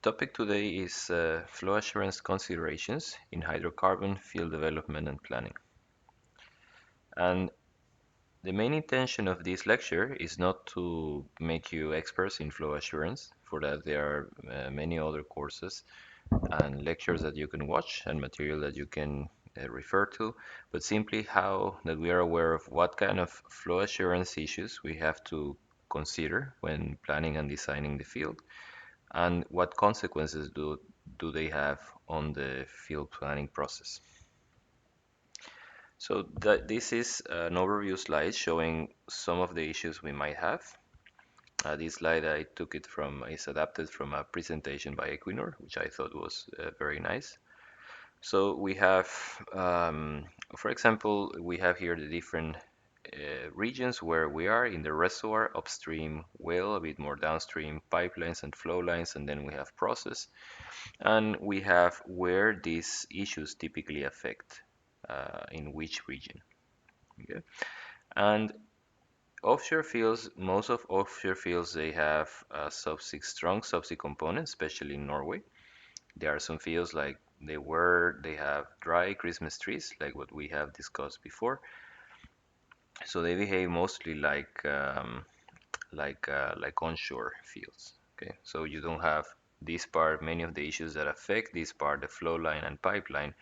Topic today is flow assurance considerations in hydrocarbon field development and planning. And the main intention of this lecture is not to make you experts in flow assurance. For that, there are many other courses and lectures that you can watch and material that you can refer to, but simply how that we are aware of what kind of flow assurance issues we have to consider when planning and designing the field and what consequences do they have on the field planning process. So this is an overview slide showing some of the issues we might have. This slide I took it from is adapted from a presentation by Equinor, which I thought was very nice. So we have, for example, we have here the different regions where we are in the reservoir, upstream well, a bit more downstream pipelines and flow lines, and then we have process. And we have where these issues typically affect in which region. Okay? And offshore fields, most of offshore fields, they have a strong subsea component, especially in Norway. There are some fields like they have dry Christmas trees, like what we have discussed before. So they behave mostly like onshore fields. Okay, so you don't have this part. Many of the issues that affect this part, the flow line and pipeline,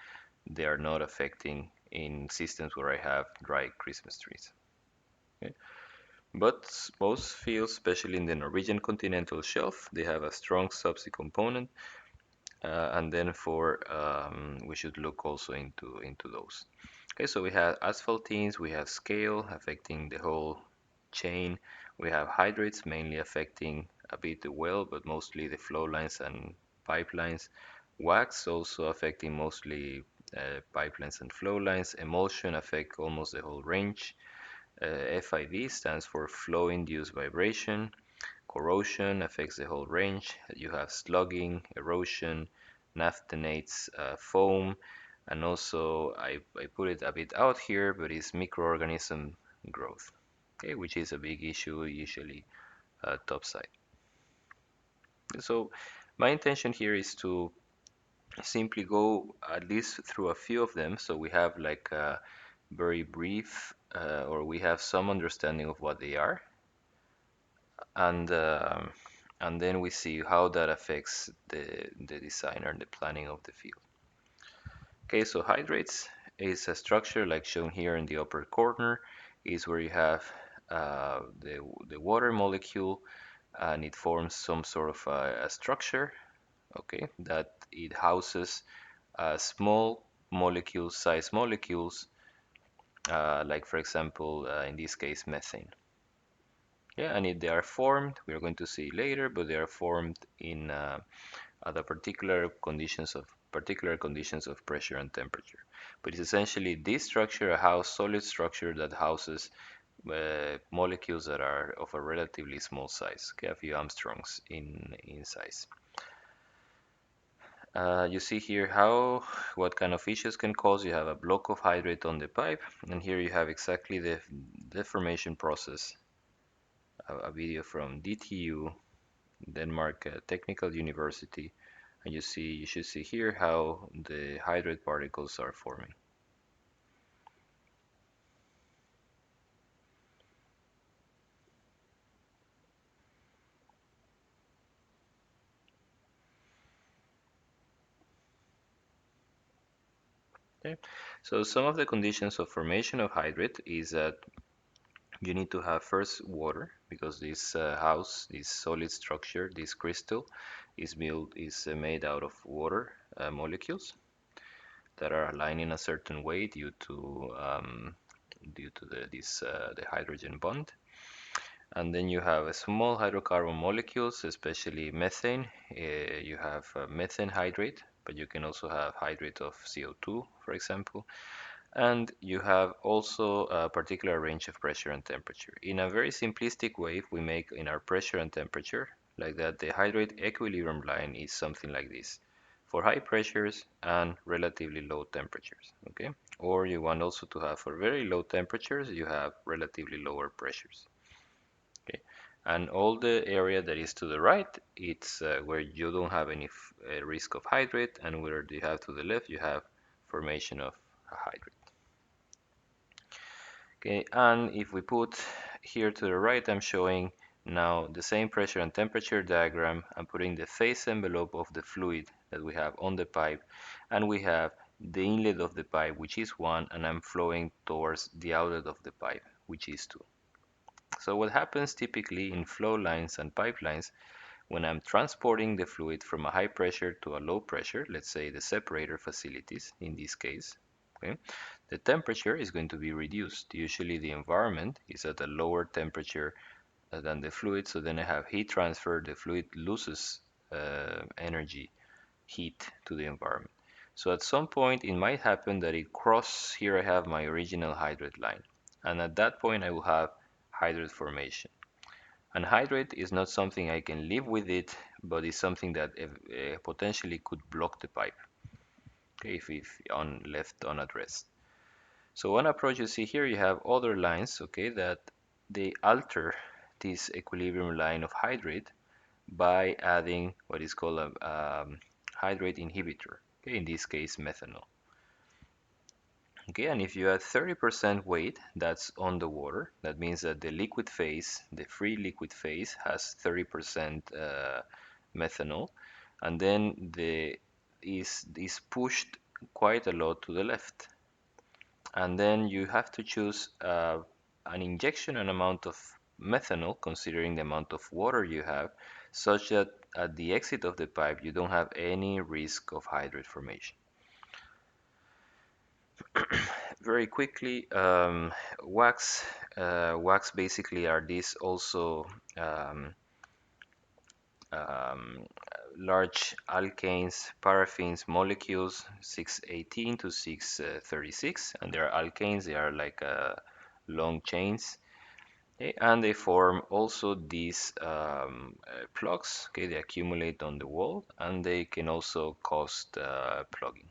they are not affecting in systems where I have dry Christmas trees. Okay? But most fields, especially in the Norwegian continental shelf, they have a strong subsea component, and then for we should look also into those. Okay, so we have asphaltenes, we have scale affecting the whole chain, we have hydrates mainly affecting a bit the well, but mostly the flow lines and pipelines. Wax also affecting mostly pipelines and flow lines. Emulsion affect almost the whole range. FIV stands for flow induced vibration. Corrosion affects the whole range. You have slugging, erosion, naphthenates, foam, and also I put it a bit out here, but it's microorganism growth, okay, which is a big issue usually topside. So my intention here is to simply go at least through a few of them, so we have like a very brief or we have some understanding of what they are, and and then we see how that affects the design and the planning of the field. Okay, so hydrates is a structure like shown here in the upper corner, is where you have the water molecule and it forms some sort of a structure, okay, that it houses small molecules, size molecules, like for example, in this case, methane. Yeah, and if they are formed, we are going to see later, but they are formed in at a particular conditions of pressure and temperature. But it's essentially this structure, a house solid structure that houses molecules that are of a relatively small size, okay, a few Armstrongs in size. You see here what kind of issues can cause. You have a block of hydrate on the pipe, and here you have exactly the deformation process. A video from DTU, Denmark Technical University, and you should see here how the hydrate particles are forming. Okay, so some of the conditions of formation of hydrate is that you need to have first water, because this this solid structure, this crystal, is made out of water molecules that are aligned in a certain way due to the hydrogen bond. And then you have small hydrocarbon molecules, especially methane. You have methane hydrate, but you can also have hydrate of CO2, for example. And you have also a particular range of pressure and temperature. In a very simplistic way, if we make in our pressure and temperature like that, the hydrate equilibrium line is something like this for high pressures and relatively low temperatures, okay? Or you want also to have for very low temperatures, you have relatively lower pressures, okay? And all the area that is to the right, it's where you don't have any risk of hydrate, and where you have to the left, you have formation of a hydrate. Okay, and if we put here to the right, I'm showing now the same pressure and temperature diagram. I'm putting the phase envelope of the fluid that we have on the pipe, and we have the inlet of the pipe, which is 1, and I'm flowing towards the outlet of the pipe, which is 2. So what happens typically in flow lines and pipelines, when I'm transporting the fluid from a high pressure to a low pressure, let's say the separator facilities in this case, okay, the temperature is going to be reduced. Usually the environment is at a lower temperature than the fluid, so then I have heat transfer, the fluid loses energy, heat to the environment. So at some point it might happen that it crosses, here I have my original hydrate line, and at that point I will have hydrate formation. And hydrate is not something I can live with it, but it's something that potentially could block the pipe, okay, if left unaddressed. So one approach you see here, you have other lines, okay, that they alter this equilibrium line of hydrate by adding what is called a hydrate inhibitor, okay, in this case methanol. Okay, and if you add 30% weight, that's on the water. That means that the liquid phase, the free liquid phase, has 30% methanol, and then the is pushed quite a lot to the left. And then you have to choose an injection and amount of methanol, considering the amount of water you have, such that at the exit of the pipe you don't have any risk of hydrate formation. Very quickly, wax basically are these also um, um, large alkanes, paraffins molecules, 618 to 636, and they are alkanes, they are like long chains. Okay, and they form also these plugs, okay, they accumulate on the wall, and they can also cause plugging.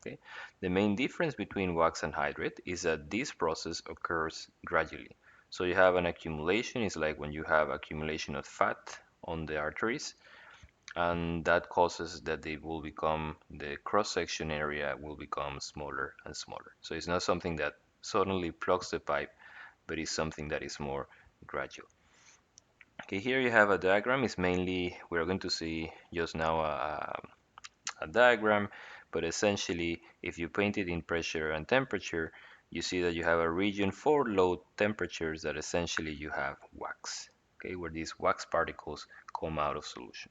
Okay. The main difference between wax and hydrate is that this process occurs gradually. So you have an accumulation, it's like when you have accumulation of fat on the arteries, and that causes that they will become, the cross-section area will become smaller and smaller. So it's not something that suddenly plugs the pipe, but it's something that is more gradual. Okay, here you have a diagram. It's mainly, we're going to see just now a diagram, but essentially if you paint it in pressure and temperature, you see that you have a region for low temperatures that essentially you have wax, okay, where these wax particles come out of solution.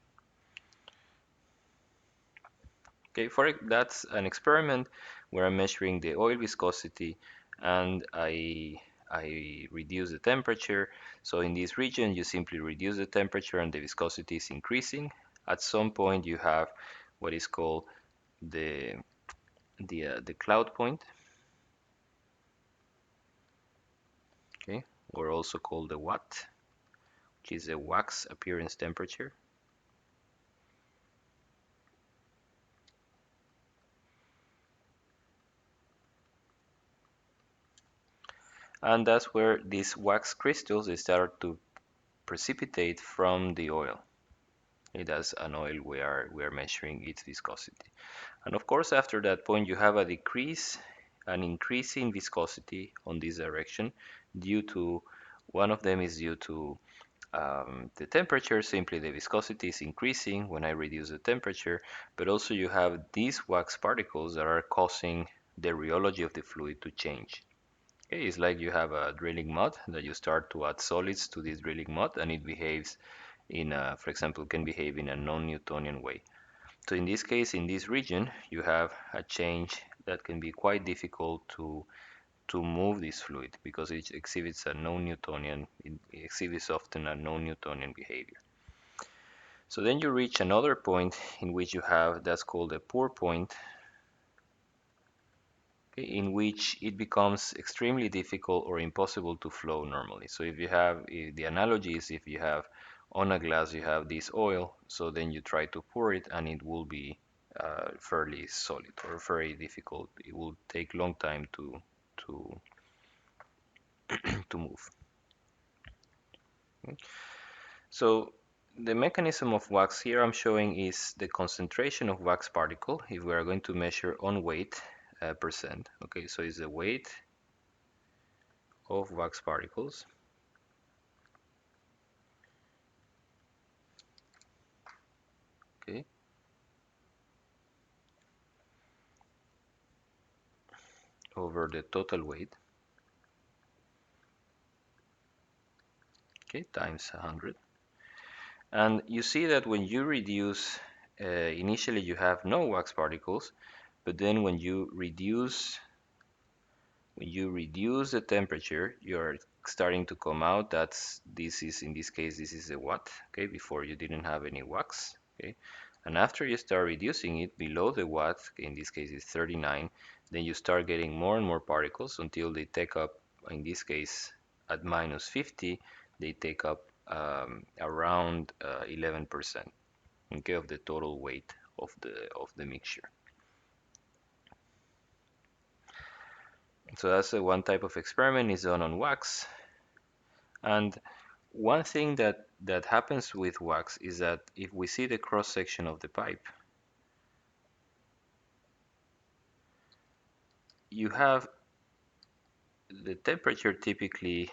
Okay, that's an experiment where I'm measuring the oil viscosity, and I reduce the temperature. So in this region you simply reduce the temperature and the viscosity is increasing. At some point you have what is called the the cloud point, okay, or also called the watt, which is the wax appearance temperature. And that's where these wax crystals, they start to precipitate from the oil. It has an oil we are measuring its viscosity. And of course, after that point, you have an increase in viscosity on this direction due to, one of them is due to the temperature, simply the viscosity is increasing when I reduce the temperature, but also you have these wax particles that are causing the rheology of the fluid to change. Okay, it's like you have a drilling mud that you start to add solids to this drilling mud, and it behaves in a, for example, can behave in a non-Newtonian way. So in this case, in this region, you have a change that can be quite difficult to move this fluid because it exhibits a non-Newtonian, it exhibits often a non-Newtonian behavior. So then you reach another point in which you have, that's called a pour point, okay, in which it becomes extremely difficult or impossible to flow normally. So if you have, the analogy is if you have on a glass, you have this oil, so then you try to pour it and it will be fairly solid or very difficult. It will take long time to to move. Okay. So the mechanism of wax here I'm showing is the concentration of wax particle if we are going to measure on weight percent. Okay, so it's the weight of wax particles, okay, over the total weight, okay, times 100. And you see that when you reduce, initially you have no wax particles, but then when you reduce the temperature, you're starting to come out. This is, in this case, this is a watt, okay, before you didn't have any wax, okay. And after you start reducing it below the watt, okay, in this case it's 39, then you start getting more and more particles until they take up, in this case at minus 50, they take up around 11%, okay, of the total weight of the mixture. So that's one type of experiment is done on wax. And one thing that happens with wax is that if we see the cross section of the pipe, you have the temperature typically,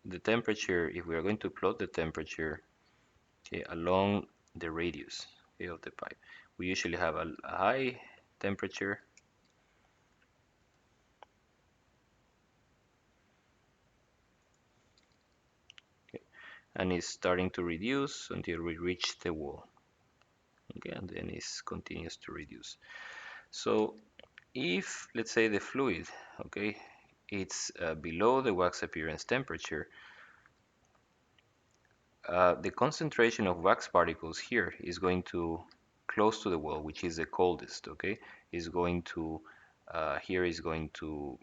the temperature, if we are going to plot the temperature, okay, along the radius, okay, of the pipe, we usually have a high temperature, okay, and it's starting to reduce until we reach the wall, okay, and then it continues to reduce. So if, let's say, the fluid, okay, it's below the wax appearance temperature, the concentration of wax particles here is going to close to the wall, which is the coldest, okay, is going to here is going to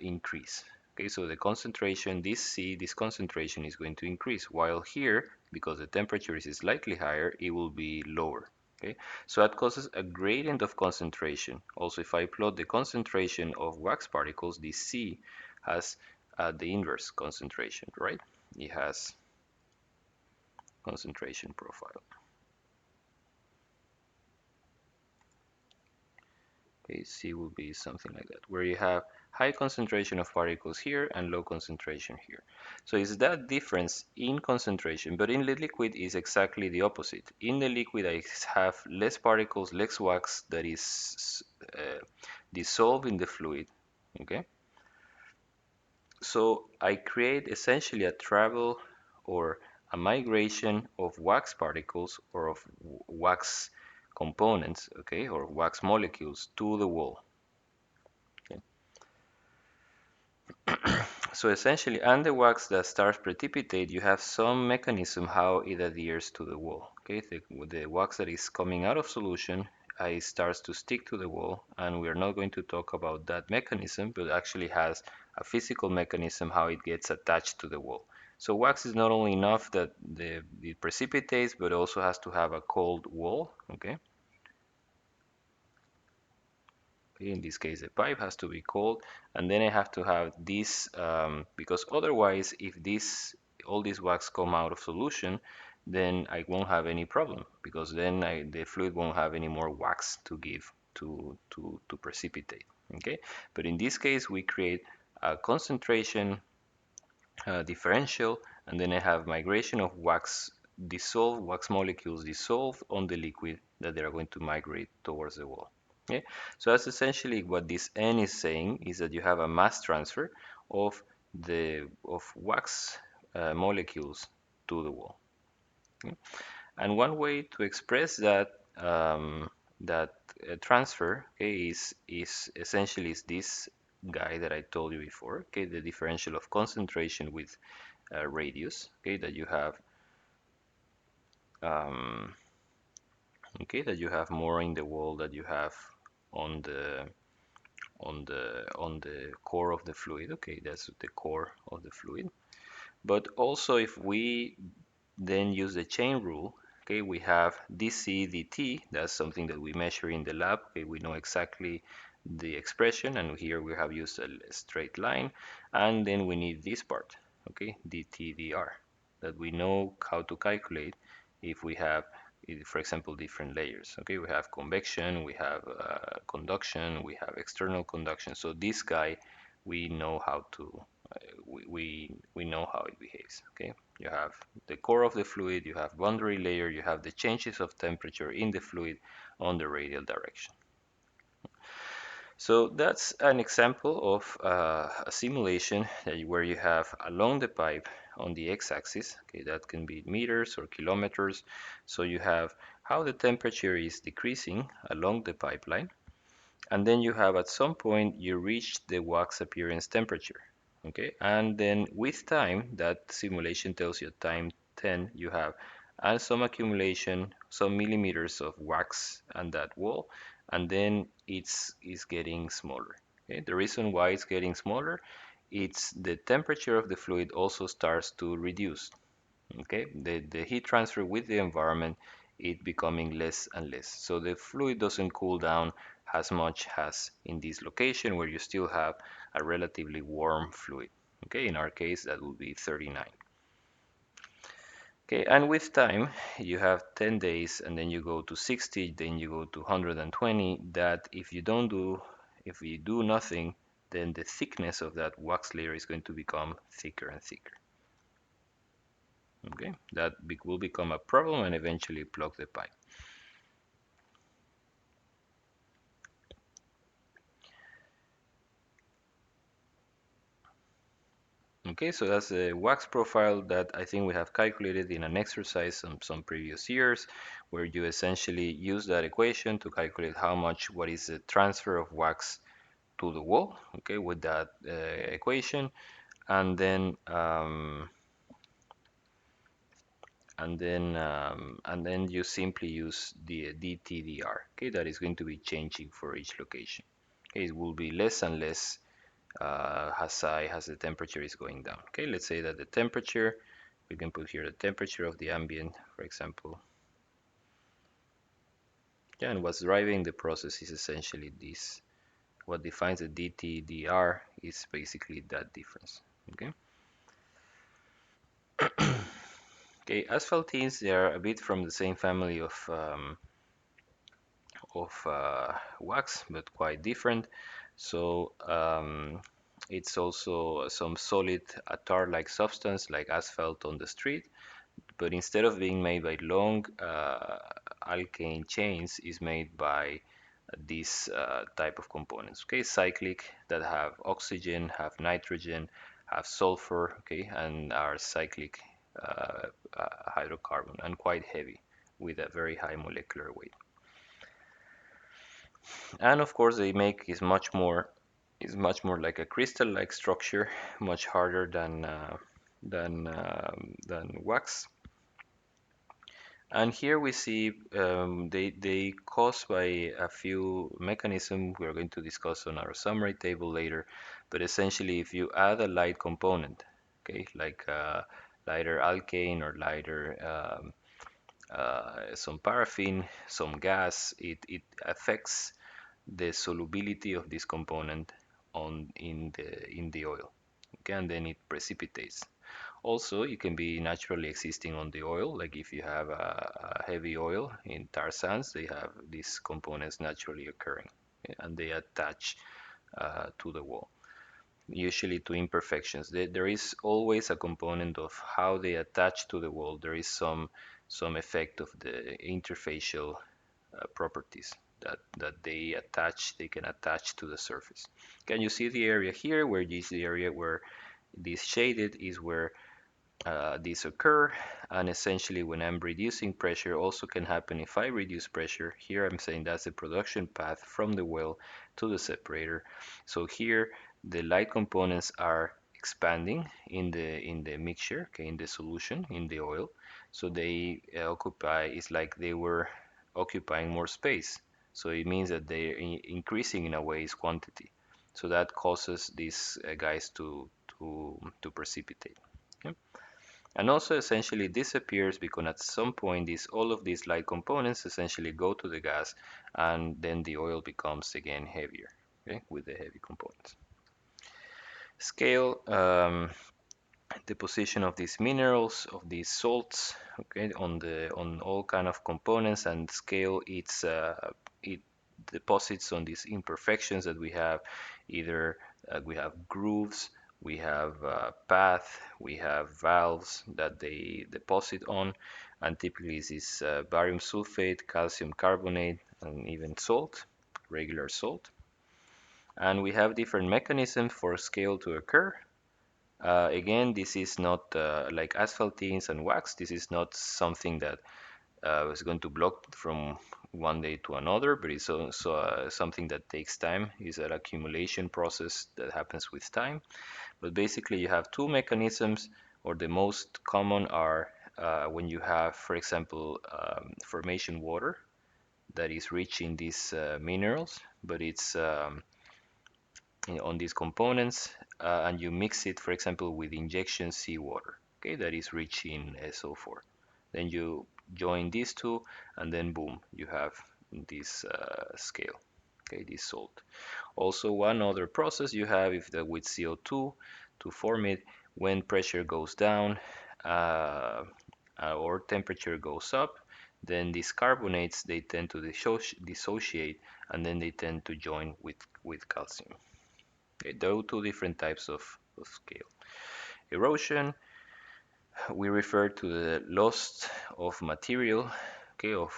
increase. Okay, so the concentration, this concentration is going to increase, while here, because the temperature is slightly higher, it will be lower. Okay, so that causes a gradient of concentration. Also, if I plot the concentration of wax particles, this C has the inverse concentration, right? It has concentration profile. Okay, C will be something like that, where you have high concentration of particles here and low concentration here. So it's that difference in concentration, but in the liquid is exactly the opposite. In the liquid, I have less particles, less wax that is dissolved in the fluid. Okay, so I create essentially a travel or a migration of wax particles or of wax components, okay, or wax molecules to the wall. Okay. So essentially, and the wax that starts precipitate, you have some mechanism how it adheres to the wall. Okay, the wax that is coming out of solution, it starts to stick to the wall, and we are not going to talk about that mechanism, but actually has a physical mechanism how it gets attached to the wall. So wax is not only enough that it precipitates, but also has to have a cold wall. Okay. In this case, the pipe has to be cold, and then I have to have this because otherwise, if all this wax come out of solution, then I won't have any problem because then the fluid won't have any more wax to give to precipitate. Okay, but in this case, we create a concentration differential, and then I have migration of wax molecules dissolved on the liquid that they are going to migrate towards the wall. Okay, so that's essentially what this N is saying, is that you have a mass transfer of wax molecules to the wall. Okay? And one way to express that transfer, okay, is essentially is this guy that I told you before, okay, the differential of concentration with radius, okay, that you have um, okay, that you have more in the wall that you have on the core of the fluid. Okay, that's the core of the fluid. But also, if we then use the chain rule, okay, we have dc dt. That's something that we measure in the lab. Okay, we know exactly the expression, and here we have used a straight line, and then we need this part, okay, dt dr. that we know how to calculate if we have, for example, different layers. Okay, we have convection, we have conduction, we have external conduction. So this guy, we know how to, we know how it behaves. Okay, you have the core of the fluid, you have boundary layer, you have the changes of temperature in the fluid on the radial direction. So that's an example of a simulation where you have along the pipe on the x-axis, okay, that can be meters or kilometers. So you have how the temperature is decreasing along the pipeline, and then you have at some point you reach the wax appearance temperature, okay, and then with time, that simulation tells you at time 10 you have and some accumulation, some millimeters of wax on that wall, and then it's getting smaller. Okay, the reason why it's getting smaller, it's the temperature of the fluid also starts to reduce. Okay, the heat transfer with the environment, it becoming less and less, so the fluid doesn't cool down as much as in this location where you still have a relatively warm fluid. Okay, in our case that would be 39. Okay, and with time you have 10 days, and then you go to 60, then you go to 120, that if you do nothing, then the thickness of that wax layer is going to become thicker and thicker. Okay, that will become a problem and eventually plug the pipe. Okay, so that's the wax profile that I think we have calculated in an exercise some previous years, where you essentially use that equation to calculate what is the transfer of wax to the wall, okay, with that equation, and then you simply use the dTdr, okay, that is going to be changing for each location. Okay, it will be less and less as the temperature is going down. Okay, let's say that the temperature, we can put here the temperature of the ambient, for example. Yeah, and what's driving the process is essentially this. What defines the dTdr is basically that difference. Okay. Okay, asphaltenes, they are a bit from the same family of wax, but quite different. So it's also some solid tar-like substance like asphalt on the street, but instead of being made by long alkane chains, is made by this type of components. Okay, cyclic, that have oxygen, have nitrogen, have sulfur, okay, and are cyclic hydrocarbon, and quite heavy with a very high molecular weight. And of course they make is much more like a crystal-like structure, much harder than wax. And here we see they caused by a few mechanisms we are going to discuss on our summary table later. But essentially, if you add a light component, okay, like lighter alkane or lighter some paraffin, some gas, it affects the solubility of this component in the oil. Okay, and then it precipitates. Also, it can be naturally existing on the oil, like if you have a heavy oil in tar sands, they have these components naturally occurring, okay, and they attach to the wall, usually to imperfections. There is always a component of how they attach to the wall. There is some effect of the interfacial properties they can attach to the surface. Can you see the area here where this area where this shaded is where these occur, and essentially when I'm reducing pressure also can happen if I reduce pressure. Here I'm saying that's the production path from the well to the separator. So here the light components are expanding in the mixture, okay, in the solution, in the oil. So they occupy, it's like they were occupying more space. So it means that they're increasing in a way its quantity. So that causes these guys to precipitate. Okay? And also essentially disappears because at some point all of these light components essentially go to the gas, and then the oil becomes again heavier, okay, with the heavy components. Scale, the position of these minerals, of these salts, okay, on all kind of components, and scale it deposits on these imperfections that we have. Either we have grooves, we have path, we have valves that they deposit on, and typically this is barium sulfate, calcium carbonate, and even salt, regular salt. And we have different mechanisms for scale to occur. Again, this is not like asphaltenes and wax. This is not something that is going to block from one day to another, but it's also something that takes time. It's an accumulation process that happens with time. But basically, you have two mechanisms, or the most common are when you have, for example, formation water that is rich in these minerals, but it's on these components, and you mix it, for example, with injection seawater, okay, that is rich in SO4. Then you join these two, and then boom, you have this scale, okay, this salt. Also, one other process you have if the, with CO2 to form it, when pressure goes down or temperature goes up, then these carbonates they tend to dissociate, and then they tend to join with calcium. Okay, there are two different types of scale. Erosion, we refer to the loss of material, okay, of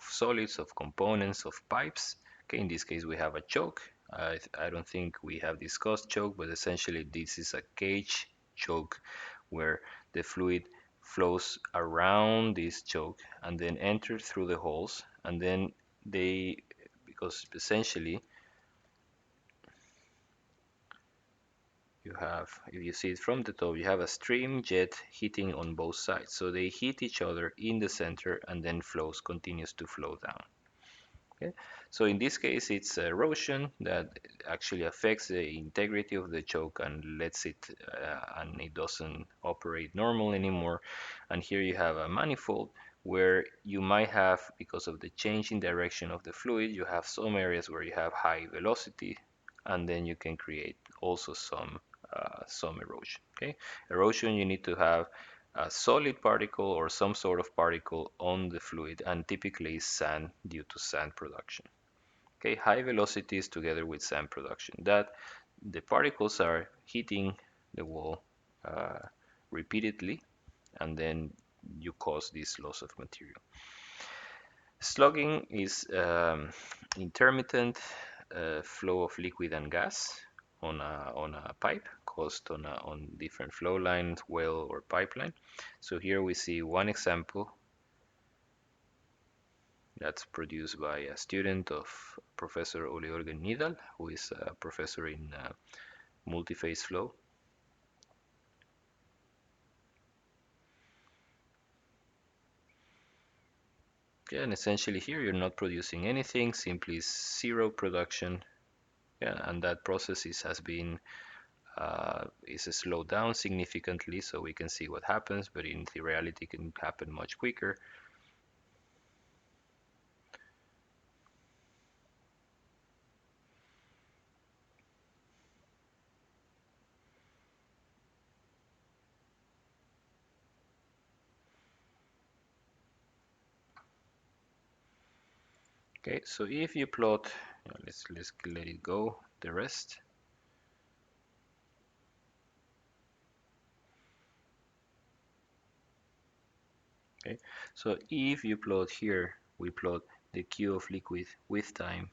solids, of components, of pipes. Okay, in this case we have a choke. I don't think we have discussed choke, but essentially this is a cage choke where the fluid flows around this choke and then enters through the holes, and then they, because essentially you have, if you see it from the top, you have a stream jet heating on both sides. So they heat each other in the center and then continues to flow down. Okay, so in this case, it's erosion that actually affects the integrity of the choke and lets it, and it doesn't operate normal anymore. And here you have a manifold where you might have, because of the change in direction of the fluid, you have some areas where you have high velocity, and then you can create also some erosion. Okay, erosion, you need to have a solid particle or some sort of particle on the fluid, and typically sand due to sand production. Okay, high velocities together with sand production. That the particles are hitting the wall uh, repeatedly, and then you cause this loss of material. Slugging is intermittent flow of liquid and gas on a pipe caused on different flow lines, well or pipeline. So here we see one example that's produced by a student of Professor Ole Jørgen Nidal, who is a professor in multi-phase flow. Yeah, and essentially here you're not producing anything, simply zero production. Yeah, and that process has been is slowed down significantly, so we can see what happens, but in the reality it can happen much quicker. Okay, so if you plot, let's let it go, the rest. Okay, so if you plot here, we plot the Q of liquid with time.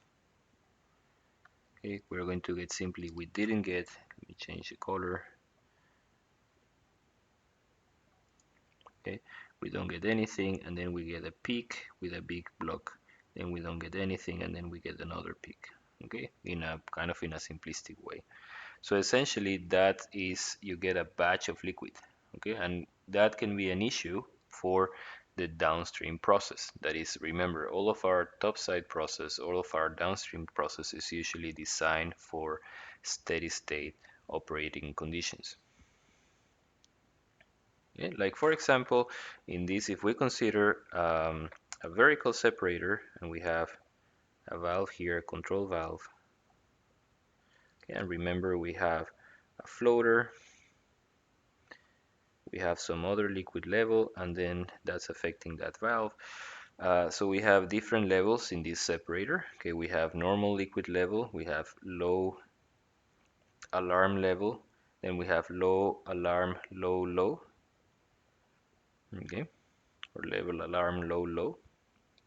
Okay, we're going to get simply, we didn't get, let me change the color. Okay, we don't get anything, and then we get a peak with a big block. Then we don't get anything, and then we get another peak. Okay, in a kind of in a simplistic way. So essentially that is, you get a batch of liquid, okay, and that can be an issue for the downstream process. That is, remember, all of our topside process, all of our downstream process is usually designed for steady state operating conditions. Yeah, like for example, in this, if we consider a vertical separator, and we have a valve here, a control valve, Okay, and remember we have a floater, we have some other liquid level, and then that's affecting that valve. So we have different levels in this separator. Okay, we have normal liquid level, we have low alarm level, then we have low alarm, low, low, okay, or level alarm, low, low.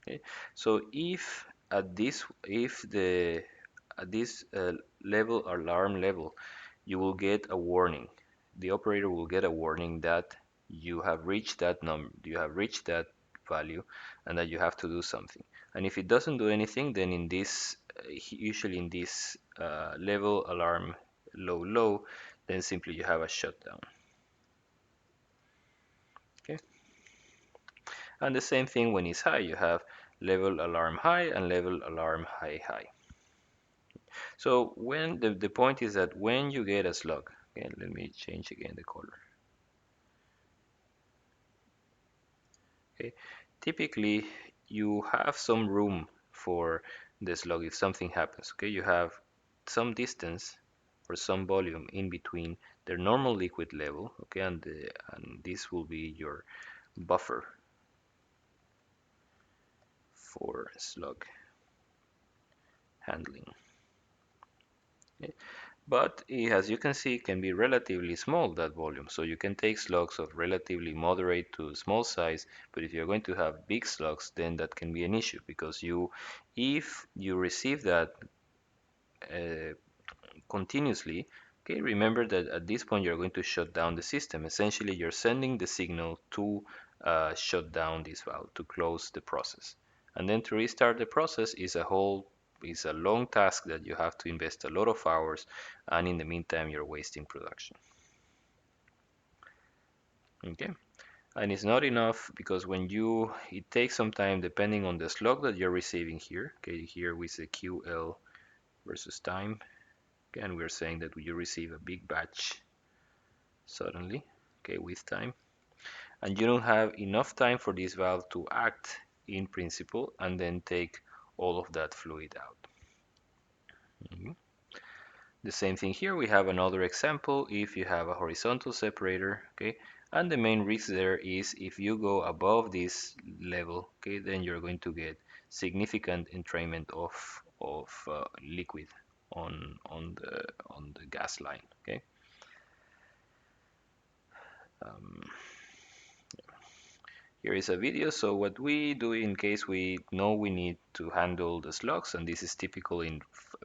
Okay, so if the at this level alarm level, you will get a warning. The operator will get a warning that you have reached that number, you have reached that value, and that you have to do something. And if it doesn't do anything, then in this, usually in this level alarm low low, then simply you have a shutdown. Okay, and the same thing when it's high, you have level alarm high and level alarm high high. So when the point is that when you get a slug, okay, let me change again the color. Okay, typically you have some room for the slug if something happens. Okay, you have some distance or some volume in between their normal liquid level. Okay, and this will be your buffer for slug handling. Okay. But as you can see, it can be relatively small, that volume. So you can take slugs of relatively moderate to small size, but if you're going to have big slugs, then that can be an issue because if you receive that uh, continuously, okay, remember that at this point you're going to shut down the system. Essentially, you're sending the signal to shut down this valve, to close the process. And then to restart the process is a long task that you have to invest a lot of hours, and in the meantime you're wasting production. Okay, and it's not enough because it takes some time depending on the slug that you're receiving here. Okay, here we say QL versus time. Again, we're saying that you receive a big batch suddenly, okay, with time, and you don't have enough time for this valve to act in principle and then take all of that fluid out. Mhm. The same thing here, we have another example. If you have a horizontal separator, okay, and the main risk there is if you go above this level, okay, then you're going to get significant entrainment of liquid on the gas line, okay. Um, Here is a video. So what we do in case we know we need to handle the slugs, and this is typical in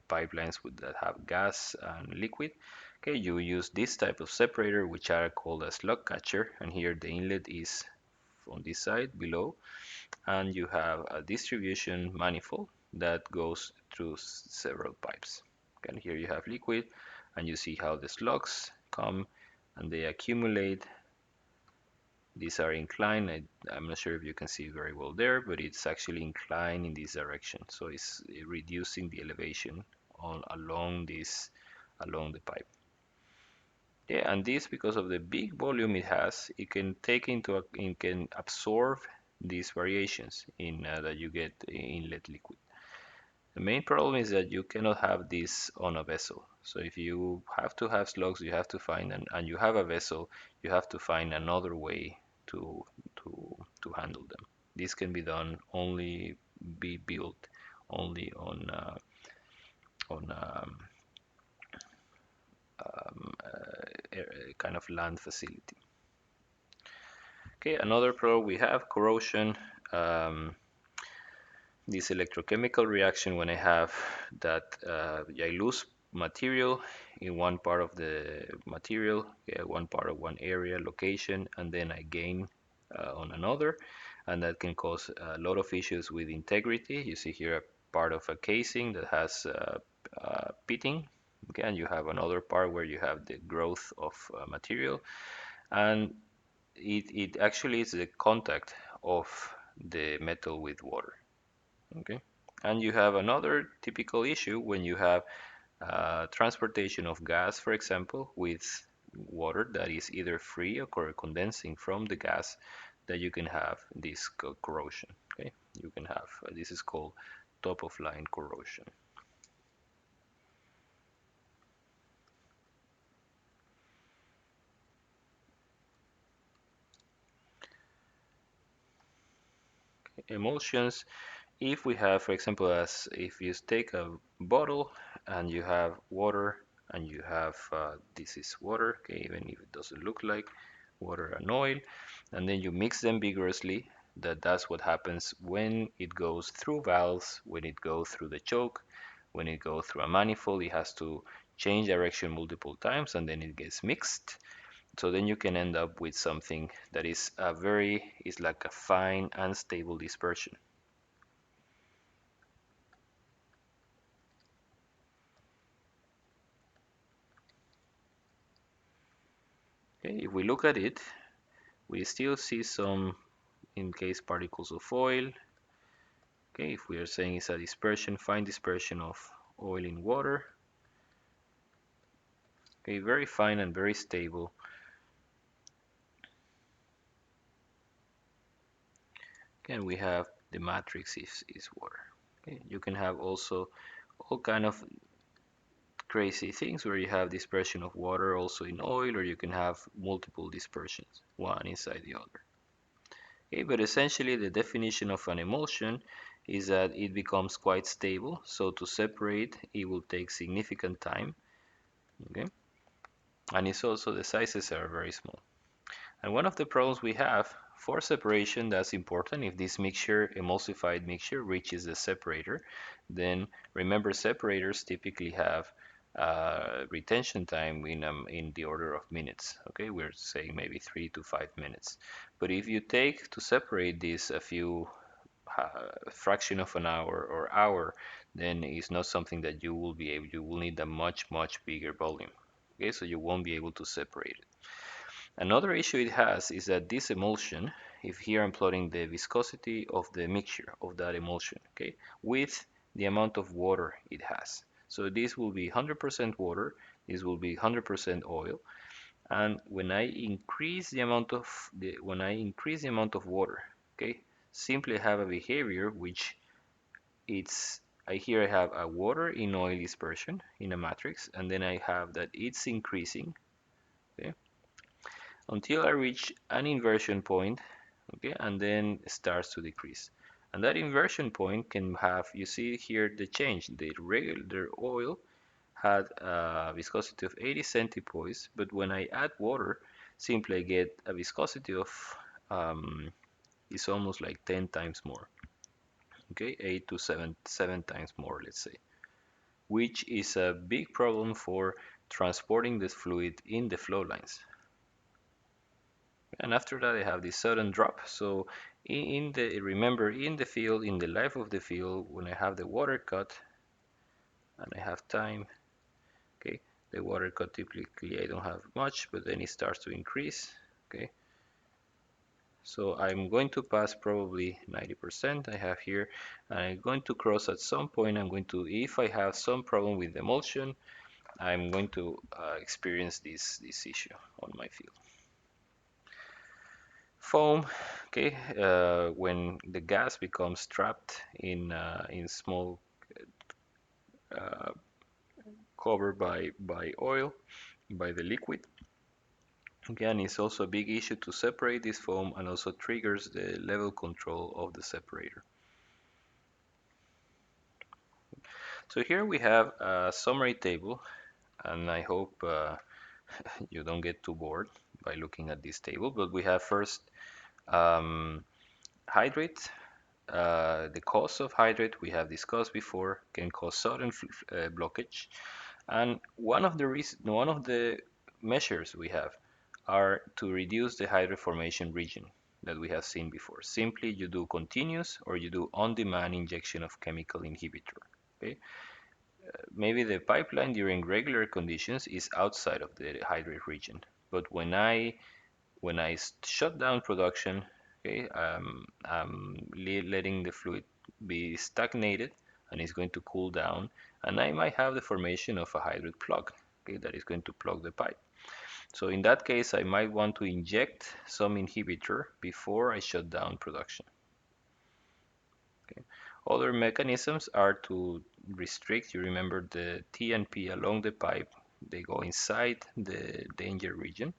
pipelines that have gas and liquid. Okay, you use this type of separator, which are called a slug catcher, and here the inlet is on this side below, and you have a distribution manifold that goes through several pipes. And here you have liquid, and you see how the slugs come and they accumulate. These are inclined. I'm not sure if you can see very well there, but it's actually inclined in this direction. So it's reducing the elevation along the pipe. Yeah, and this because of the big volume it has, it can absorb these variations in that you get in inlet liquid. The main problem is that you cannot have this on a vessel. So if you have to have slugs, you have to find and you have a vessel, you have to find another way to to handle them. This can be done only be built only on a kind of land facility. Okay, another problem we have corrosion. This electrochemical reaction when I have that I lose material in one part of the material, one part of one area location, and then I gain on another, and that can cause a lot of issues with integrity. You see here a part of a casing that has pitting, okay, and you have another part where you have the growth of material, and it actually is the contact of the metal with water. Okay. And you have another typical issue when you have transportation of gas, for example, with water that is either free or condensing from the gas, that you can have this corrosion. Okay, you can have this is called top of line corrosion. emulsions, if we have, for example, as if you take a bottle and you have water and you have this is water, okay, even if it doesn't look like water and oil, and then you mix them vigorously, that's what happens when it goes through valves, when it goes through the choke, when it goes through a manifold, it has to change direction multiple times and then it gets mixed. So then you can end up with something that is like a fine unstable dispersion. Okay, if we look at it, we still see some in-case particles of oil. Okay, if we are saying it's a dispersion, fine dispersion of oil in water. Okay, very fine and very stable. Again, we have the matrix is water. Okay, you can have also all kind of crazy things where you have dispersion of water also in oil, or you can have multiple dispersions, one inside the other. Okay, but essentially the definition of an emulsion is that it becomes quite stable. So to separate, it will take significant time. Okay, and it's also the sizes are very small. And one of the problems we have for separation that's important, if this mixture, emulsified mixture, reaches the separator, then remember separators typically have retention time in the order of minutes. Okay, we're saying maybe 3 to 5 minutes. But if you take to separate this a few fraction of an hour or hour, then it's not something that you will be able, you will need a much bigger volume. Okay, so you won't be able to separate it. Another issue it has is that this emulsion, if here I'm plotting the viscosity of the mixture of that emulsion, okay, with the amount of water it has. So this will be 100% water, this will be 100% oil, and when I increase the amount of water, okay, simply have a behavior which it's here I have a water in oil dispersion in a matrix, and then I have that it's increasing, okay, until I reach an inversion point, okay, and then it starts to decrease. And that inversion point can have, you see here the change. The regular oil had a viscosity of 80 centipoise, but when I add water, simply I get a viscosity of it's almost like 10 times more. Okay, 8 to 7 times more, let's say, which is a big problem for transporting this fluid in the flow lines. And after that I have this sudden drop. So remember in the field, in the life of the field, when I have the water cut and I have time, okay, the water cut typically I don't have much, but then it starts to increase, okay. So I'm going to pass probably 90% I have here, and I'm going to cross at some point. I'm going to, if I have some problem with emulsion, I'm going to experience this issue on my field. Foam, okay, when the gas becomes trapped in small uh, covered by oil, by the liquid. Again, it's also a big issue to separate this foam and also triggers the level control of the separator. So here we have a summary table, and I hope you don't get too bored by looking at this table, but we have first um, hydrate. The cause of hydrate we have discussed before can cause sudden blockage, and one of the measures we have are to reduce the hydrate formation region that we have seen before. Simply you do continuous or you do on-demand injection of chemical inhibitor. Okay, maybe the pipeline during regular conditions is outside of the hydrate region, but when I shut down production, okay, I'm letting the fluid be stagnated and it's going to cool down, and I might have the formation of a hydrate plug, okay, that is going to plug the pipe. So in that case, I might want to inject some inhibitor before I shut down production. Okay. Other mechanisms are to restrict, you remember the T and P along the pipe, they go inside the danger region.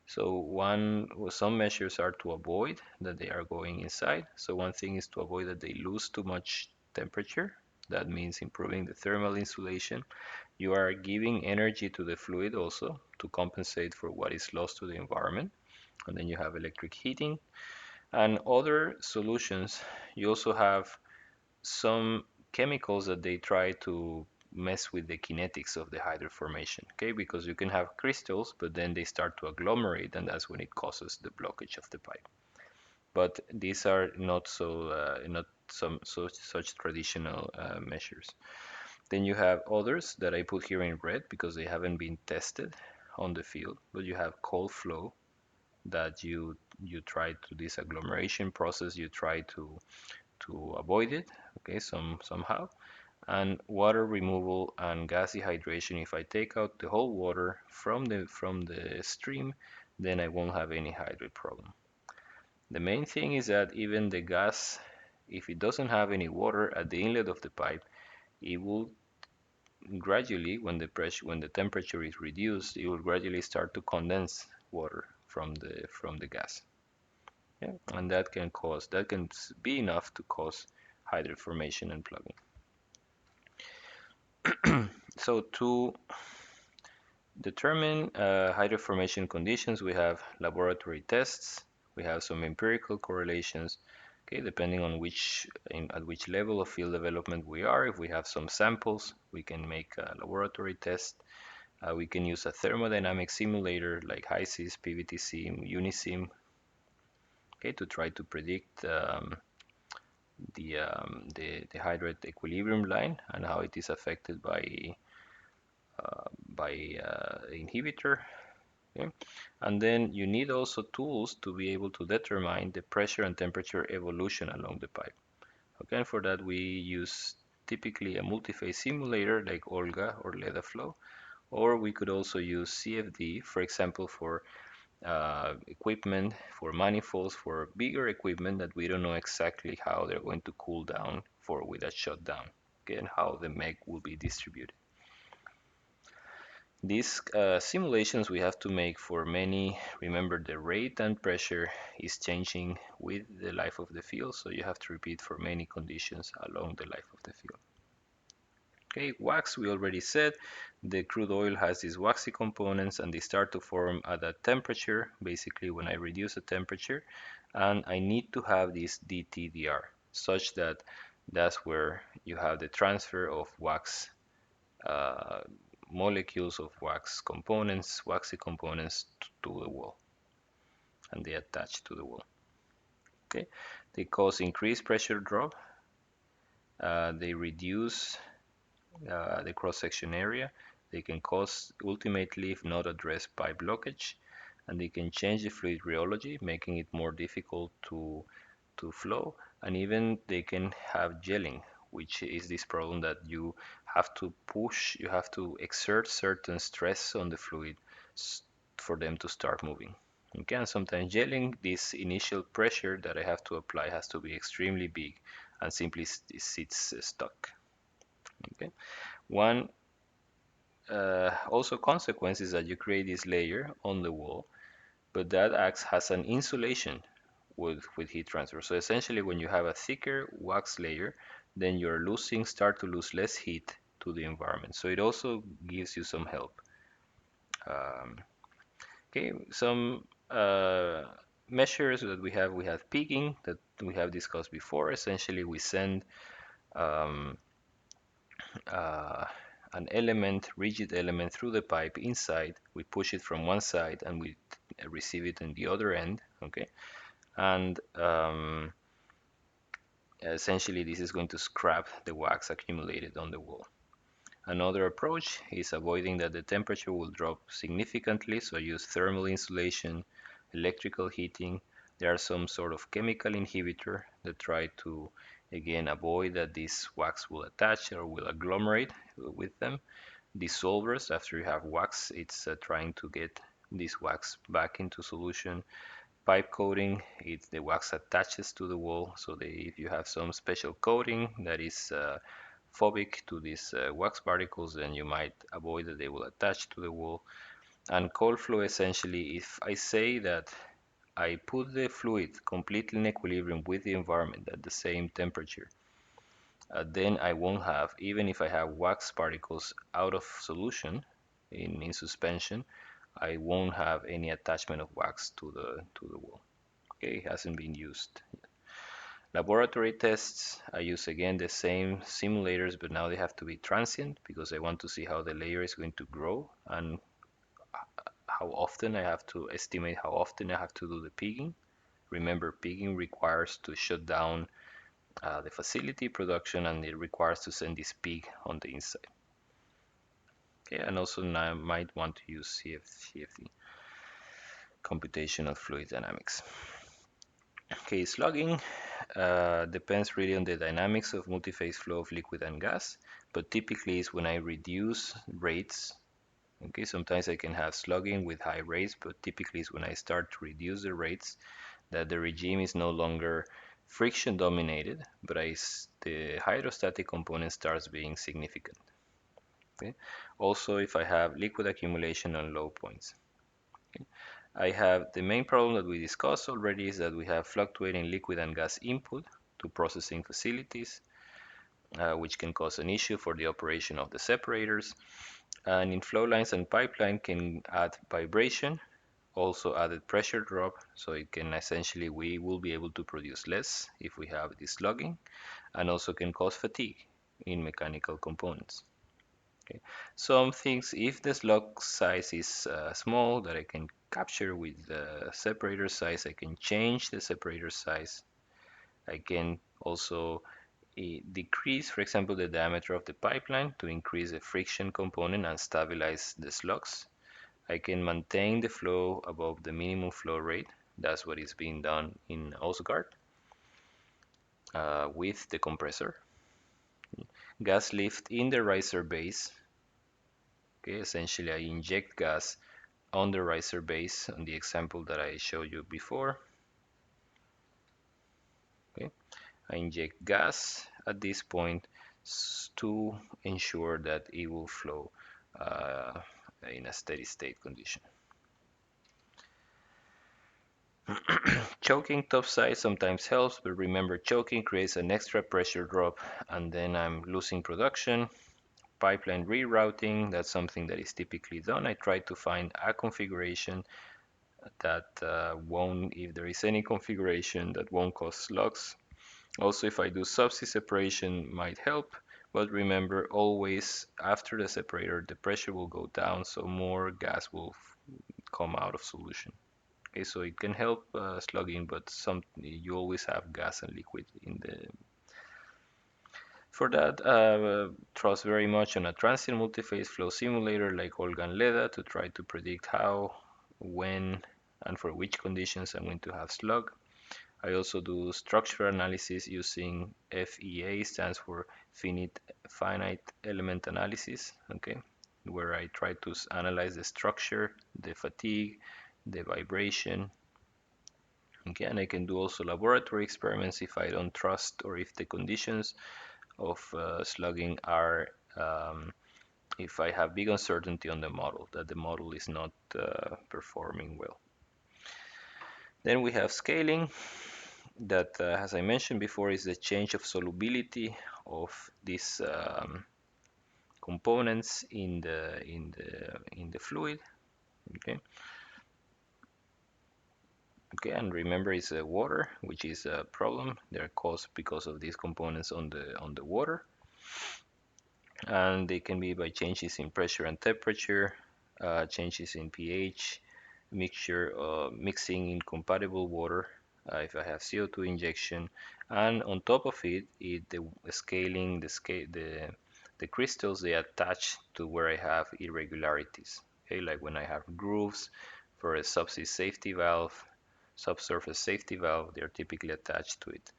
So some measures are to avoid that they are going inside. So one thing is to avoid that they lose too much temperature. That means improving the thermal insulation. You are giving energy to the fluid also to compensate for what is lost to the environment. And then you have electric heating and other solutions. You also have some chemicals that they try to mess with the kinetics of the hydride formation, okay? Because you can have crystals, but then they start to agglomerate, and that's when it causes the blockage of the pipe. But these are not such traditional measures. Then you have others that I put here in red because they haven't been tested on the field. But you have cold flow that you try to this agglomeration process. You try to avoid it, okay, somehow. And water removal and gas dehydration. If I take out the whole water from the stream, then I won't have any hydrate problem. The main thing is that even the gas, if it doesn't have any water at the inlet of the pipe, it will gradually, when the temperature is reduced, it will gradually start to condense water from the gas. Yeah, and that can be enough to cause hydrate formation and plugging. So to determine hydrate formation conditions, we have laboratory tests, we have some empirical correlations, okay, depending on at which level of field development we are. If we have some samples, we can make a laboratory test. We can use a thermodynamic simulator like HYSYS, PVT-SIM, UNISIM, okay, to try to predict the hydrate equilibrium line and how it is affected by inhibitor. Okay? And then you need also tools to be able to determine the pressure and temperature evolution along the pipe. Okay, and for that we use typically a multi-phase simulator like Olga or LedaFlow, or we could also use CFD, for example, for equipment, for manifolds, for bigger equipment that we don't know exactly how they're going to cool down for with a shutdown, okay, and how the MEG will be distributed. These simulations we have to make for many. Remember, the rate and pressure is changing with the life of the field, so you have to repeat for many conditions along the life of the field. Okay, wax, we already said. The crude oil has these waxy components and they start to form at a temperature, basically when I reduce the temperature, and I need to have this DTDR, such that that's where you have the transfer of wax uh, molecules of waxy components to the wall, and they attach to the wall. Okay, they cause increased pressure drop. They reduce the cross-section area. They can cause, ultimately, if not addressed, pipe blockage, and they can change the fluid rheology, making it more difficult to flow, and even they can have gelling, which is this problem that you have to exert certain stress on the fluid for them to start moving. Okay, and sometimes gelling, this initial pressure that I have to apply has to be extremely big and simply sits stuck. Okay, one also consequence is that you create this layer on the wall, but that acts as an insulation with heat transfer. So essentially, when you have a thicker wax layer, then you're start to lose less heat to the environment. So it also gives you some help. Um, okay, some measures that we have peaking that we have discussed before. Essentially, we send um, uh, an rigid element through the pipe inside. We push it from one side and we receive it in the other end. Okay, and essentially this is going to scrap the wax accumulated on the wall. Another approach is avoiding that the temperature will drop significantly, so use thermal insulation, electrical heating. There are some sort of chemical inhibitor that try to again avoid that this wax will attach or will agglomerate with them. Dissolvers, after you have wax, it's trying to get this wax back into solution. Pipe coating, it's the wax attaches to the wall, so if you have some special coating that is phobic to these wax particles, then you might avoid that they will attach to the wall. And cold flow, essentially, if I say that I put the fluid completely in equilibrium with the environment at the same temperature, then I won't have, even if I have wax particles out of solution in suspension, I won't have any attachment of wax to the wall. Okay, it hasn't been used. Laboratory tests, I use again the same simulators, but now they have to be transient because I want to see how the layer is going to grow and how often I have to estimate how often I have to do the pigging. Remember, pigging requires to shut down the facility production, and it requires to send this pig on the inside. Okay, and also now I might want to use CFD, computational fluid dynamics. Okay, slugging depends really on the dynamics of multi-phase flow of liquid and gas, but typically is when I reduce rates. Okay, sometimes I can have slugging with high rates, but typically is when I start to reduce the rates that the regime is no longer friction dominated, but the hydrostatic component starts being significant. Okay? Also, if I have liquid accumulation on low points. Okay? I have the main problem that we discussed already is that we have fluctuating liquid and gas input to processing facilities, which can cause an issue for the operation of the separators. And in flow lines and pipeline can add vibration, also added pressure drop, so it can essentially, we will be able to produce less if we have this slugging, and also can cause fatigue in mechanical components. Okay. Some things, if the slug size is small, that I can capture with the separator size, I can change the separator size. I can also decrease, for example, the diameter of the pipeline to increase the friction component and stabilize the slugs. I can maintain the flow above the minimum flow rate. That's what is being done in Osgard with the compressor. Gas lift in the riser base. Okay, essentially I inject gas on the riser base on the example that I showed you before. Okay, I inject gas at this point to ensure that it will flow uh, in a steady state condition. Choking topside sometimes helps, but remember choking creates an extra pressure drop and then I'm losing production. Pipeline rerouting, that's something that is typically done. I try to find a configuration that won't, if there is any configuration that won't cause slugs. Also, if I do subsea separation might help, but remember always after the separator the pressure will go down so more gas will come out of solution. Okay, so it can help slugging, but you always have gas and liquid in the. For that, trust very much on a transient multi-phase flow simulator like Olga and Leda to try to predict how, when, and for which conditions I'm going to have slug. I also do structural analysis using FEA, stands for finite element analysis, okay, where I try to analyze the structure, the fatigue, the vibration, okay, and I can do also laboratory experiments if I don't trust or if the conditions of slugging are, if I have big uncertainty on the model, that the model is not performing well. Then we have scaling, that, as I mentioned before, is the change of solubility of these components in the fluid. Okay. Okay, and remember it's water, which is a problem. They're caused because of these components on the water, and they can be by changes in pressure and temperature, changes in pH, mixing incompatible water, if I have CO2 injection, and on top of it, the scaling, the crystals, they attach to where I have irregularities. Okay, like when I have grooves for a subsea safety valve, subsurface safety valve, they are typically attached to it.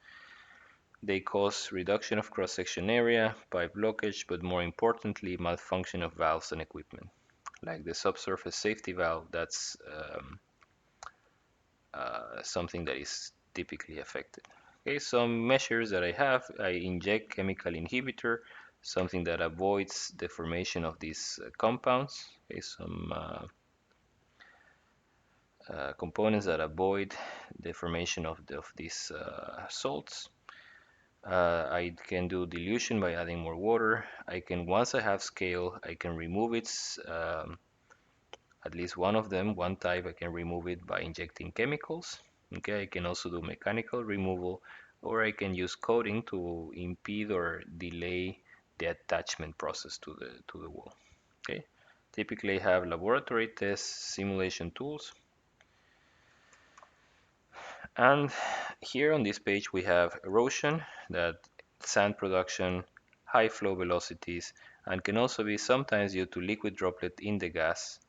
They cause reduction of cross-section area, pipe blockage, but more importantly, malfunction of valves and equipment. Like the subsurface safety valve, that's something that is typically affected. Okay, some measures that I inject chemical inhibitor, something that avoids the formation of these compounds. Okay, some components that avoid the formation of these salts. I can do dilution by adding more water. I can, once I have scale, I can remove its at least one of them, one type, I can remove it by injecting chemicals. Okay, I can also do mechanical removal, or I can use coating to impede or delay the attachment process to the wall. Okay, typically I have laboratory tests, simulation tools, and here on this page we have erosion, that sand production, high flow velocities, and can also be sometimes due to liquid droplet in the gas.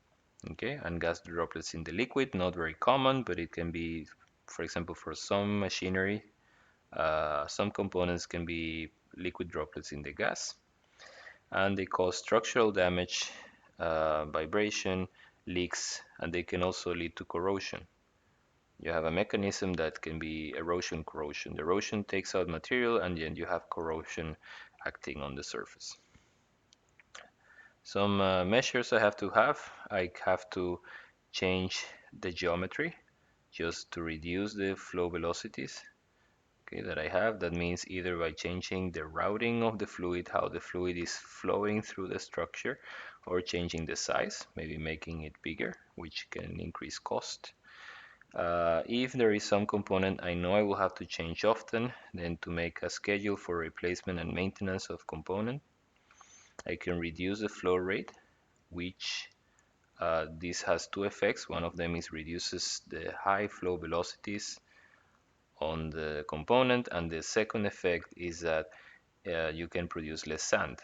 Okay, and gas droplets in the liquid, not very common, but it can be, for example, for some machinery, some components can be liquid droplets in the gas, and they cause structural damage, vibration, leaks, and they can also lead to corrosion. You have a mechanism that can be erosion corrosion. The erosion takes out material, and then you have corrosion acting on the surface. Some measures I have to have. I have to change the geometry just to reduce the flow velocities, okay, that I have. That means either by changing the routing of the fluid, how the fluid is flowing through the structure, or changing the size, maybe making it bigger, which can increase cost. If there is some component I know I will have to change often, then to make a schedule for replacement and maintenance of component, I can reduce the flow rate, which this has two effects. One of them is reduces the high flow velocities on the component, and the second effect is that you can produce less sand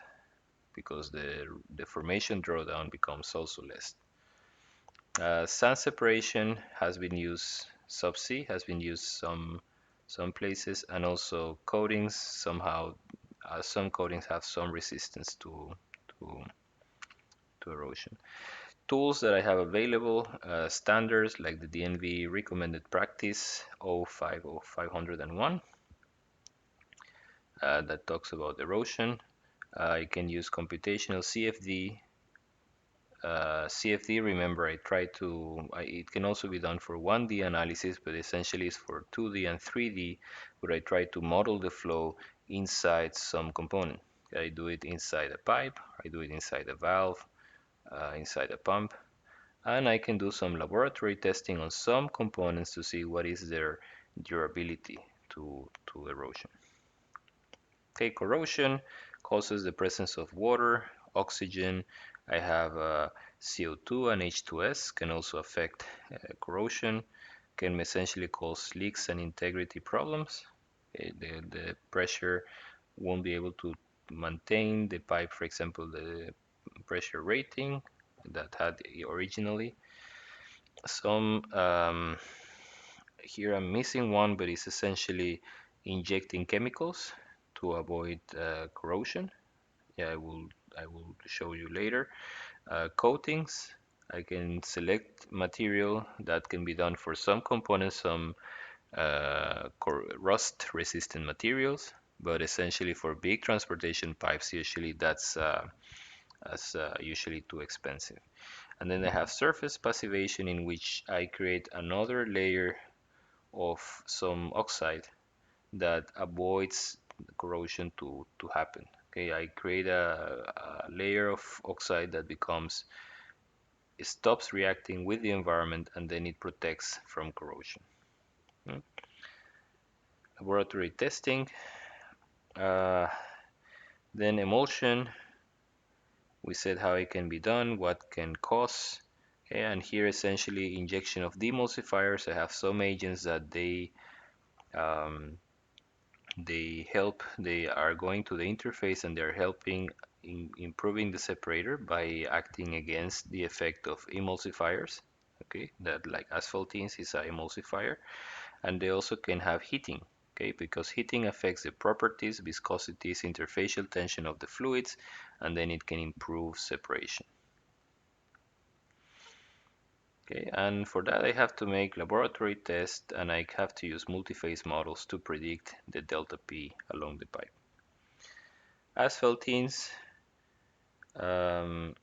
because the formation drawdown becomes also less. Sand separation has been used, subsea has been used some places, and also coatings somehow. Some coatings have some resistance to, to erosion. Tools that I have available, standards like the DNV recommended practice 050501 that talks about erosion. I can use computational CFD. CFD, remember, it can also be done for 1D analysis, but essentially it's for 2D and 3D, where I try to model the flow inside some component. I do it inside a pipe, I do it inside a valve, inside a pump, and I can do some laboratory testing on some components to see what is their durability to erosion. Okay, corrosion causes the presence of water, oxygen. I have CO2 and H2S can also affect corrosion, can essentially cause leaks and integrity problems. The pressure won't be able to maintain the pipe, for example, the pressure rating that had originally. Some here I'm missing one, but it's essentially injecting chemicals to avoid corrosion. Yeah, I will show you later. Coatings. I can select material that can be done for some components, some rust resistant materials, but essentially for big transportation pipes, usually that's usually too expensive. And then I have surface passivation, in which I create another layer of some oxide that avoids corrosion to happen. Okay, I create a layer of oxide that becomes, it stops reacting with the environment, and then it protects from corrosion. Laboratory testing, uh, then emulsion. We said how it can be done, what can cause. Okay, and here essentially injection of demulsifiers. I have some agents that um, they are going to the interface, and they're helping in improving the separator by acting against the effect of emulsifiers. Okay, that like asphaltenes is a emulsifier, and they also can have heating. Okay, because heating affects the properties, viscosities, interfacial tension of the fluids, and then it can improve separation. Okay, and for that I have to make laboratory tests, and I have to use multi-phase models to predict the delta P along the pipe. Asphaltenes, um,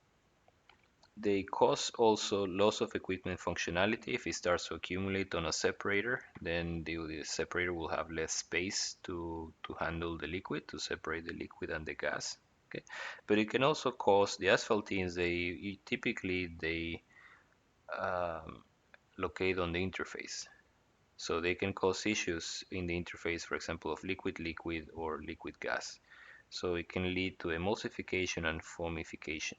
They cause also loss of equipment functionality. If it starts to accumulate on a separator, then the separator will have less space to handle the liquid, to separate the liquid and the gas. Okay, but it can also cause the asphaltenes. They um, locate on the interface, so they can cause issues in the interface, for example, of liquid-liquid or liquid-gas. So it can lead to emulsification and foamification.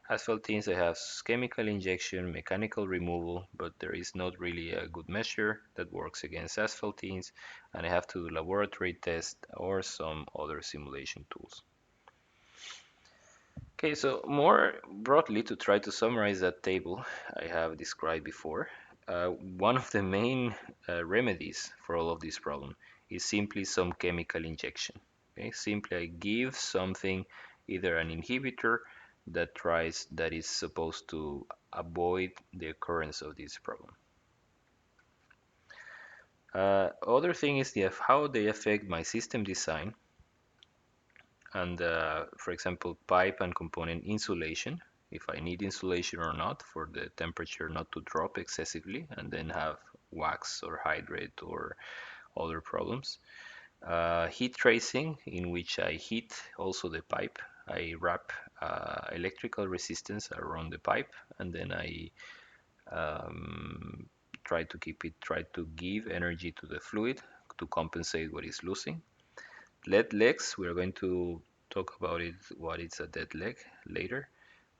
Asphaltenes, they have chemical injection, mechanical removal, but there is not really a good measure that works against asphaltenes, and I have to do laboratory tests or some other simulation tools. Okay, so more broadly, to try to summarize that table I have described before, one of the main remedies for all of this problem is simply some chemical injection. Okay, simply I give something, either an inhibitor that is supposed to avoid the occurrence of this problem. Other thing is how they affect my system design and for example, pipe and component insulation, if I need insulation or not for the temperature not to drop excessively and then have wax or hydrate or other problems. Heat tracing, in which I heat also the pipe. I wrap electrical resistance around the pipe, and then I um, try to give energy to the fluid to compensate what is losing. Lead legs, we're going to talk about it, what is a dead leg later.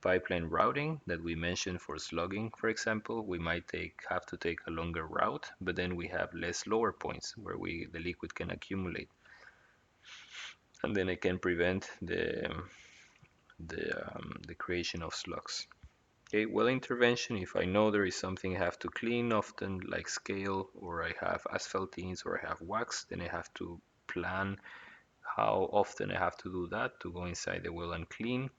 Pipeline routing that we mentioned for slugging, for example, we might have to take a longer route, but then we have less lower points where the liquid can accumulate, and then it can prevent the creation of slugs. Okay, well intervention, if I know there is something I have to clean often, like scale, or I have asphaltenes, or I have wax, then I have to plan how often I have to do that to go inside the well and clean.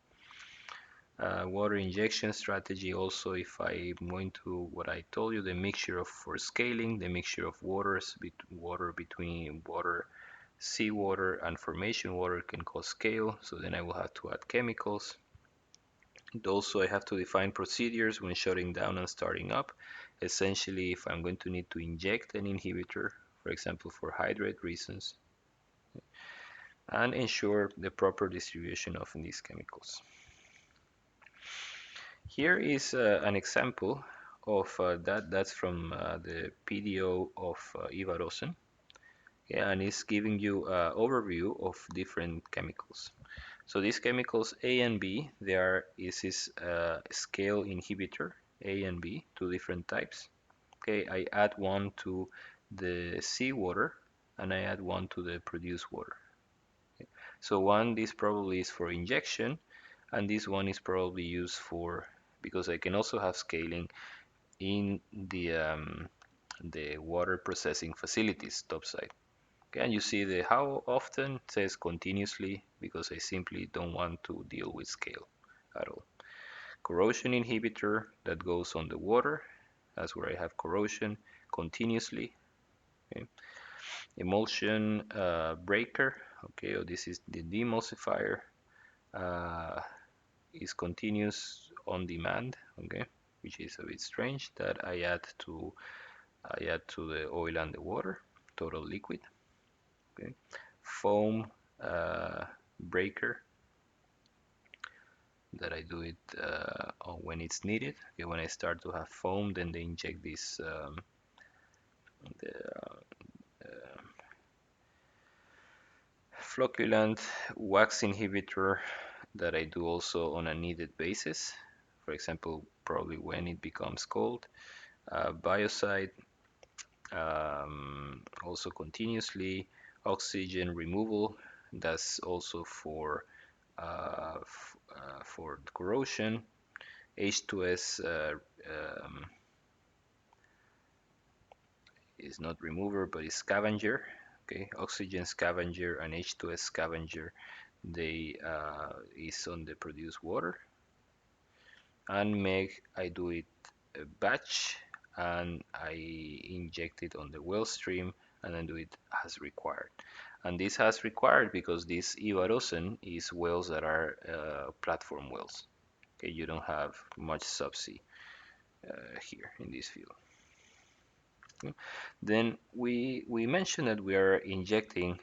Water injection strategy also, if I'm going to what I told you, the mixture of for scaling, the mixture of water between seawater and formation water can cause scale, so then I will have to add chemicals. And also I have to define procedures when shutting down and starting up. Essentially, if I'm going to need to inject an inhibitor, for example, for hydrate reasons, and ensure the proper distribution of these chemicals. Here is an example of that's from the PDO of Erosion, yeah, and it's giving you an overview of different chemicals. So these chemicals A and B, is a scale inhibitor, A and B, two different types. Okay, I add one to the seawater and I add one to the produced water. So this probably is for injection, and this one is probably used for, because I can also have scaling in the water processing facilities topside. Okay, and you see the how often it says continuously, because I simply don't want to deal with scale at all. Corrosion inhibitor that goes on the water, that's where I have corrosion continuously. Okay. Emulsion breaker, okay, oh, this is the demulsifier, uh, is continuous on demand, okay, which is a bit strange, that I add to the oil and the water, total liquid. Okay. Foam breaker, that I do it when it's needed. Okay, when I start to have foam, then they inject this the flocculant wax inhibitor that I do also on a needed basis. For example, probably when it becomes cold. Biocide, also continuously. Oxygen removal, that's also for corrosion. H2S is not remover but is scavenger. Okay, oxygen scavenger and H2S scavenger, they is on the produced water. And make, I do it a batch and I inject it on the well stream and then do it as required. And this has required because this Ivarosen is wells that are platform wells. Okay, you don't have much subsea here in this field. Okay. Then we mentioned that we are injecting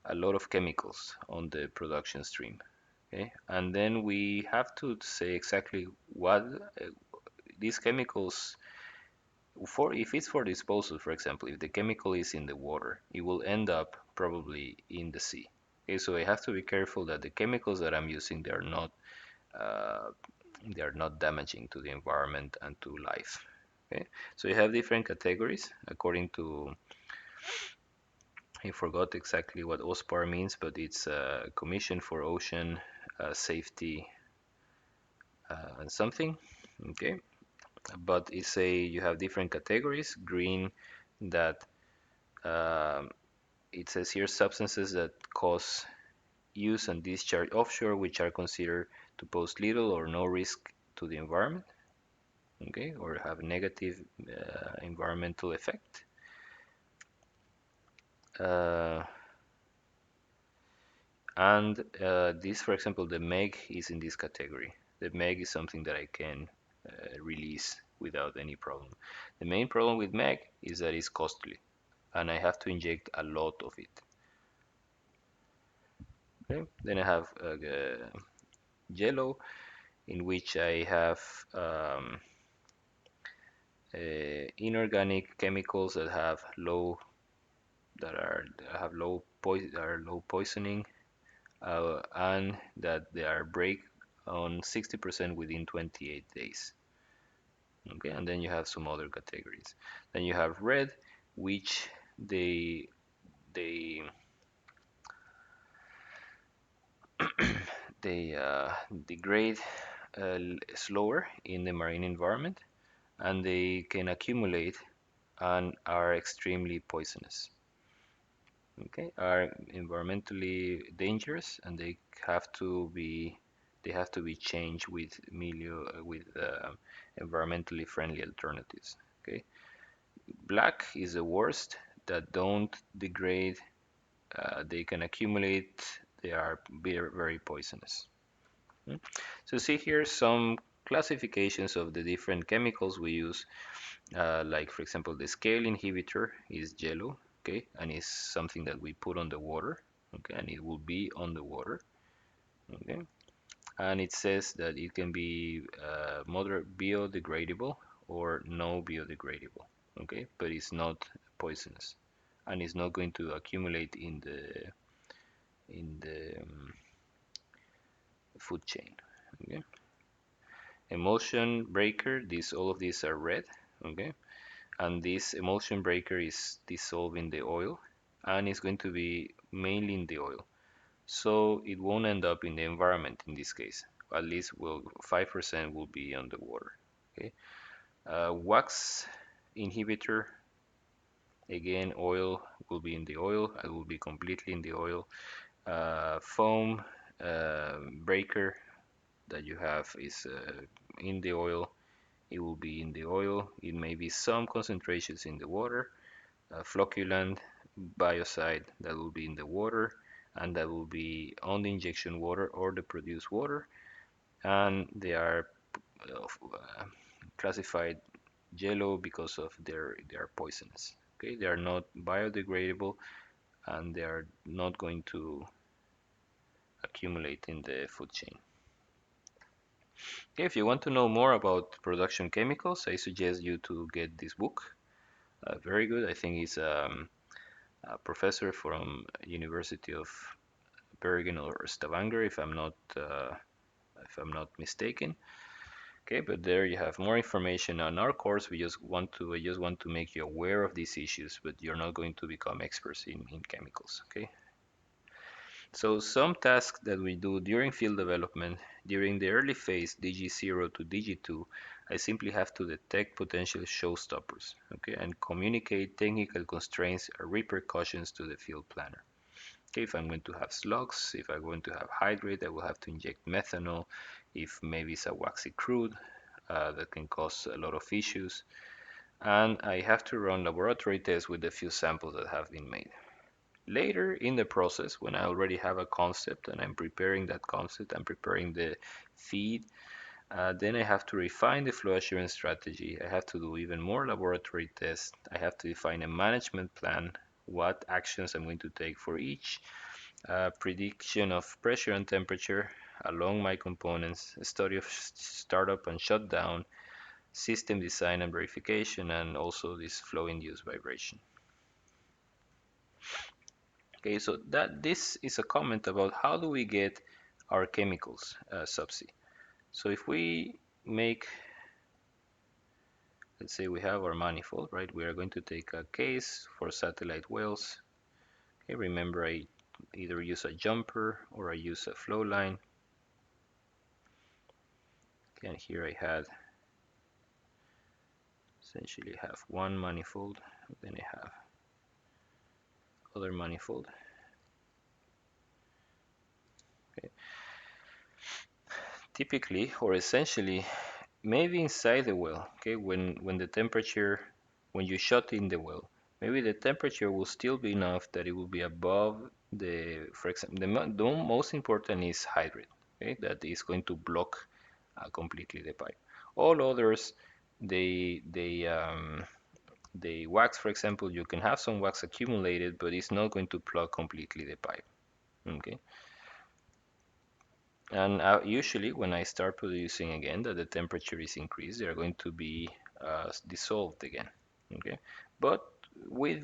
a lot of chemicals on the production stream. Okay, and then we have to say exactly what these chemicals for. If it's for disposal, for example, if the chemical is in the water, it will end up probably in the sea. Okay, so I have to be careful that the chemicals that I'm using uh, they are not damaging to the environment and to life. Okay, so you have different categories according to, I forgot exactly what OSPAR means, but it's Commission for Ocean Safety and something. Okay, but it's a you have different categories. Green, that um, it says here substances that cause use and discharge offshore, which are considered to pose little or no risk to the environment. Okay, or have negative environmental effect. Uh, and this, for example, the MEG is in this category. The MEG is something that I can release without any problem. The main problem with MEG is that it's costly, and I have to inject a lot of it. Okay, then I have yellow, in which I have inorganic chemicals that have low that have low poisoning, and that they are break on 60% within 28 days. Okay, and then you have some other categories. Then you have red, which they they degrade slower in the marine environment, and they can accumulate and are extremely poisonous. Okay, are environmentally dangerous, and they have to be changed with environmentally friendly alternatives. Okay, black is the worst, that don't degrade, they can accumulate, they are very poisonous. Mm. So see here some classifications of the different chemicals we use. Like for example, the scale inhibitor is yellow, okay, and is something that we put on the water, okay, and it will be on the water, okay, and it says that it can be moderate biodegradable or no biodegradable, okay, but it's not poisonous, and it's not going to accumulate in the food chain, okay. Emulsion breaker, these all of these are red, okay, and this emulsion breaker is dissolved in the oil, and it's going to be mainly in the oil, so it won't end up in the environment in this case. At least will 5% will be on the water. Okay, wax inhibitor, again oil will be in the oil, it will be completely in the oil. Foam breaker that you have is in the oil, it will be in the oil, it may be some concentrations in the water. Flocculant biocide, that will be in the water, and that will be on the injection water or the produced water, and they are uh, classified yellow because of they are poisonous. Okay, they are not biodegradable, and they are not going to accumulate in the food chain. Okay, if you want to know more about production chemicals, I suggest you to get this book. Very good. I think he's a professor from University of Bergen or Stavanger, if I'm not mistaken. Okay, but there you have more information on our course. I just want to make you aware of these issues, but you're not going to become experts in chemicals. Okay. So some tasks that we do during field development, during the early phase, DG0 to DG2, I simply have to detect potential showstoppers, okay, and communicate technical constraints or repercussions to the field planner. Okay, if I'm going to have slugs, if I'm going to have hydrate, I will have to inject methanol. If maybe it's a waxy crude, that can cause a lot of issues. And I have to run laboratory tests with the few samples that have been made. Later in the process, when I already have a concept and I'm preparing that concept, I'm preparing the feed, Then I have to refine the flow assurance strategy. I have to do even more laboratory tests. I have to define a management plan, what actions I'm going to take for each, prediction of pressure and temperature along my components, a study of startup and shutdown, system design and verification, and also this flow-induced vibration. Okay, so this is a comment about how do we get our chemicals subsea. So if we make, let's say we have our manifold, right? We are going to take a case for satellite wells. Okay, remember I either use a jumper or I use a flow line. Okay, and here I had essentially have one manifold, then I have other manifold. Okay. Typically or essentially, maybe inside the well, okay, when the temperature, when you shut in the well, maybe the temperature will still be enough that it will be above the, for example, the most important is hydrate, okay, that is going to block completely the pipe. All others, they wax, for example, you can have some wax accumulated, but it's not going to plug completely the pipe. Okay. And usually when I start producing again, that the temperature is increased, they are going to be dissolved again. Okay. But with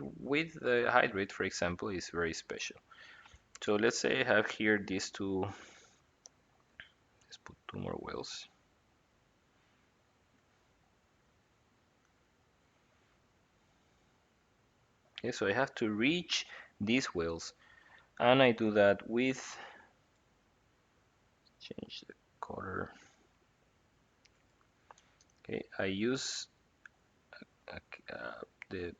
the hydrate, for example, is very special. So let's say I have here these two, let's put two more wells. Okay, so I have to reach these wells, and I do that with, change the color. Okay, I use the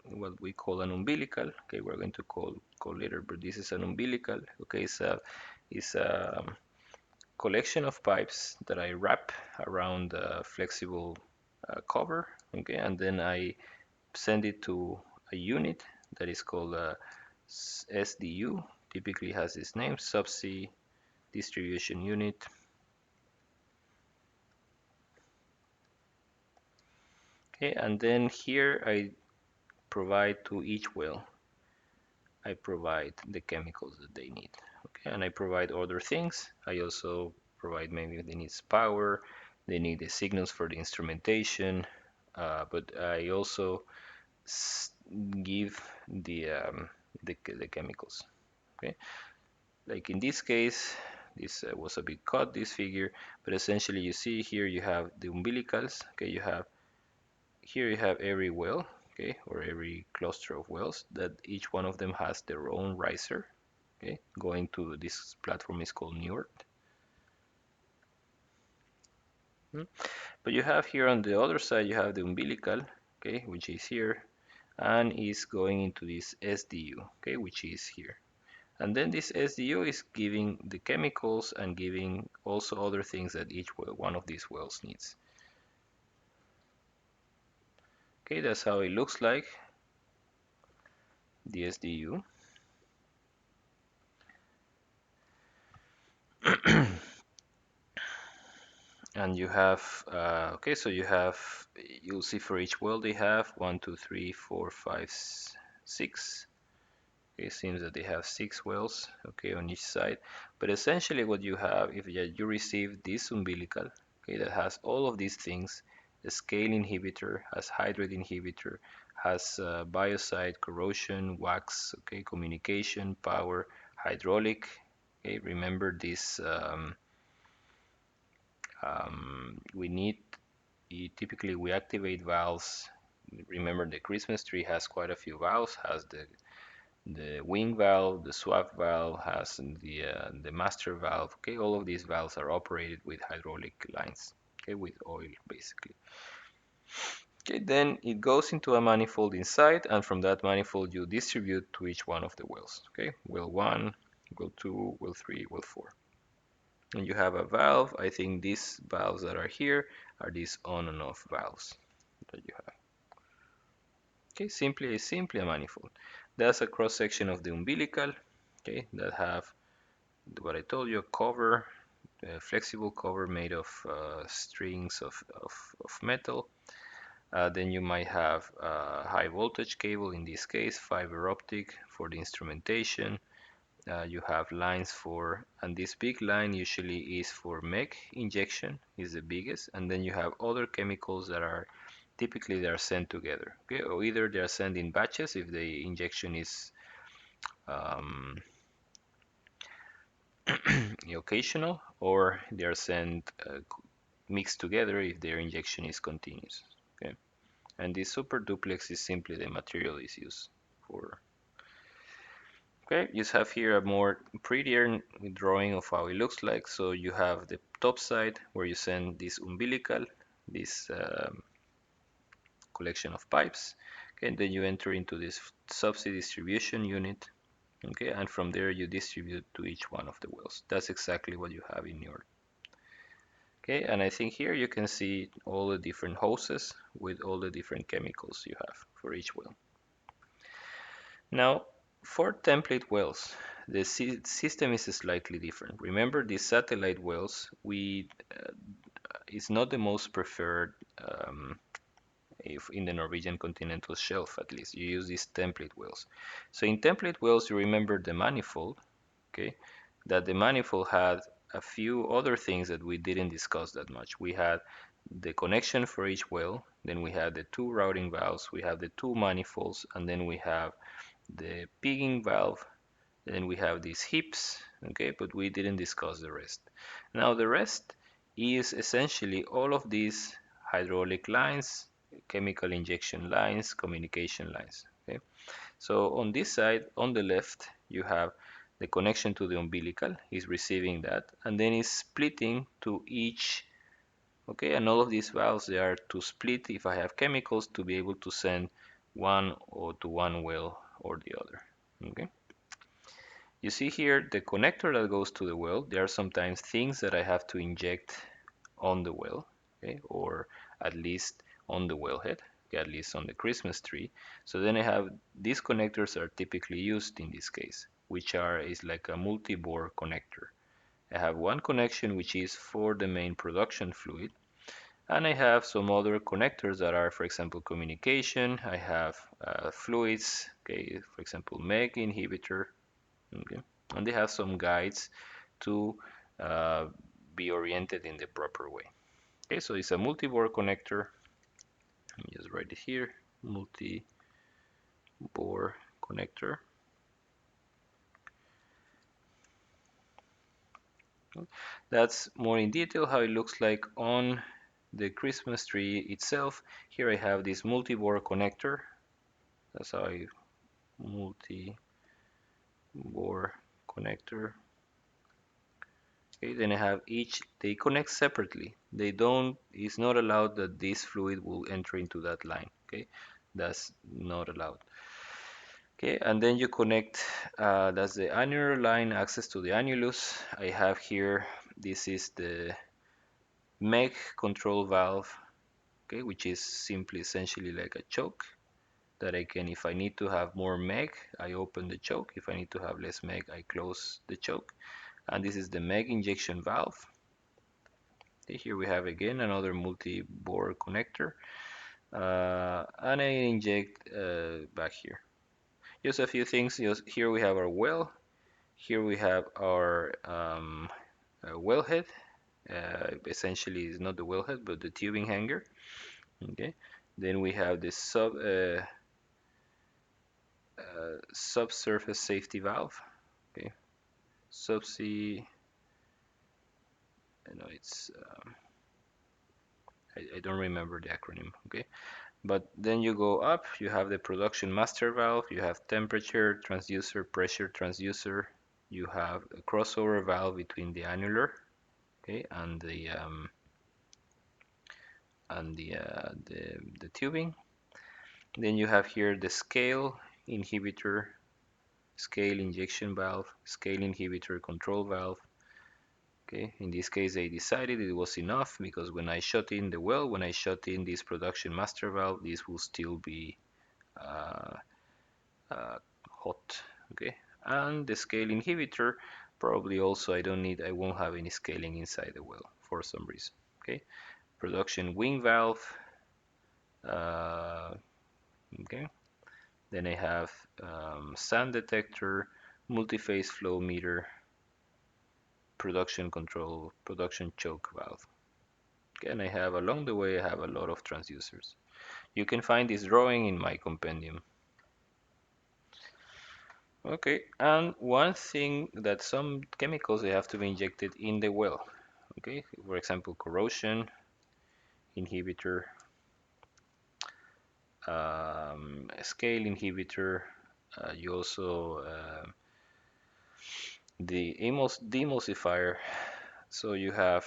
what we call an umbilical. Okay, we're going to call later, but this is an umbilical. Okay, it's a collection of pipes that I wrap around a flexible cover. Okay, and then I send it to a unit that is called a SDU. Typically has this name, subsea distribution unit. Okay, and then here I provide to each well, I provide the chemicals that they need. Okay, and I provide other things. I also provide, maybe they need power, they need the signals for the instrumentation, but I also give the chemicals. Okay, like in this case, this was a bit cut, this figure, but essentially you see here you have the umbilicals. Okay, you have here you have every well, okay, or every cluster of wells, that each one of them has their own riser, okay, going to this platform is called Newark. But you have here on the other side, you have the umbilical, okay, which is here, and is going into this SDU, okay, which is here. And then this SDU is giving the chemicals and giving also other things that each one of these wells needs. Okay, that's how it looks like, the SDU. And you have okay, so you'll see for each well they have 1 2 3 4 5 6. Okay, it seems that they have 6 wells, okay, on each side. But essentially what you have, if you receive this umbilical, okay, that has all of these things, a scale inhibitor, has hydrate inhibitor, has biocide, corrosion, wax, okay, communication, power, hydraulic. Okay, remember this, we need, typically we activate valves. Remember the Christmas tree has quite a few valves, has the wing valve, the swap valve, has the master valve. Okay, all of these valves are operated with hydraulic lines, okay, with oil basically. Okay, then it goes into a manifold inside, and from that manifold you distribute to each one of the wells. Okay, well 1, well 2, well 3, well 4. And you have a valve. I think these valves that are here are these on and off valves that you have. Okay, simply a manifold. That's a cross section of the umbilical. Okay, that have what I told you, a cover, flexible cover made of strings of metal. Then you might have high voltage cable, in this case fiber optic for the instrumentation. You have lines for, and this big line usually is for MEG injection, is the biggest, and then you have other chemicals that are typically they are sent together, okay, or either they are sent in batches if the injection is um, occasional, or they are sent mixed together if their injection is continuous. Okay, and this super duplex is simply the material is used for. Okay, you have here a more prettier drawing of how it looks like. So you have the top side where you send this umbilical, this collection of pipes. Okay, and then you enter into this subsea distribution unit. Okay, and from there you distribute to each one of the wells. That's exactly what you have in your. Okay, and I think here you can see all the different hoses with all the different chemicals you have for each well. Now, for template wells, the system is slightly different. Remember, these satellite wells, it's not the most preferred if in the Norwegian continental shelf, at least. You use these template wells. So in template wells, you remember the manifold, okay? That the manifold had a few other things that we didn't discuss that much. We had the connection for each well, then we had the two routing valves, we have the two manifolds, and then we have the pigging valve, then we have these hips, okay, but we didn't discuss the rest. Now the rest is essentially all of these hydraulic lines, chemical injection lines, communication lines, okay. So on this side, on the left, you have the connection to the umbilical, is receiving that, and then is splitting to each, okay, and all of these valves, they are to split if I have chemicals to be able to send one or to one well or the other, okay. You see here the connector that goes to the well. There are sometimes things that I have to inject on the well, okay, or at least on the wellhead, okay, at least on the Christmas tree. So then I have these connectors are typically used in this case, which is like a multi-bore connector. I have one connection which is for the main production fluid, and I have some other connectors that are, for example, communication. I have fluids, okay, for example, MEG inhibitor, okay, and they have some guides to uh, be oriented in the proper way. Okay, so it's a multi-bore connector. Let me just write it here, multi-bore connector. Okay. That's more in detail how it looks like on the Christmas tree itself. Here I have this multi-bore connector. That's how I multi-bore connector. Okay, then I have each, they connect separately. They don't, it's not allowed that this fluid will enter into that line. Okay, that's not allowed. Okay, and then you connect, that's the annular line, access to the annulus. I have here, this is the MEG control valve, okay, which is simply essentially like a choke that I can, if I need to have more MEG, I open the choke. If I need to have less MEG, I close the choke. And this is the MEG injection valve. Okay, here we have again another multi-bore connector, and I inject back here. Just a few things. Just here we have our well. Here we have our wellhead. Essentially, it's not the wellhead, but the tubing hanger. Okay. Then we have the subsurface safety valve. Okay. Subsea. I know it's. I don't remember the acronym. Okay. But then you go up, you have the production master valve, you have temperature transducer, pressure transducer, you have a crossover valve between the annular, okay, and the tubing. Then you have here the scale inhibitor, scale injection valve, scale inhibitor control valve. Okay, in this case they decided it was enough because when I shut in the well, when I shut in this production master valve, this will still be uh, hot, okay, and the scale inhibitor, Probably also I won't have any scaling inside the well for some reason. Okay, production wing valve. Uh, okay, then I have sand detector, multi-phase flow meter, production control, production choke valve. Okay, and I have along the way I have a lot of transducers. You can find this drawing in my compendium. Okay, and one thing that some chemicals they have to be injected in the well. Okay, for example, corrosion inhibitor, scale inhibitor. You also the demulsifier. So you have,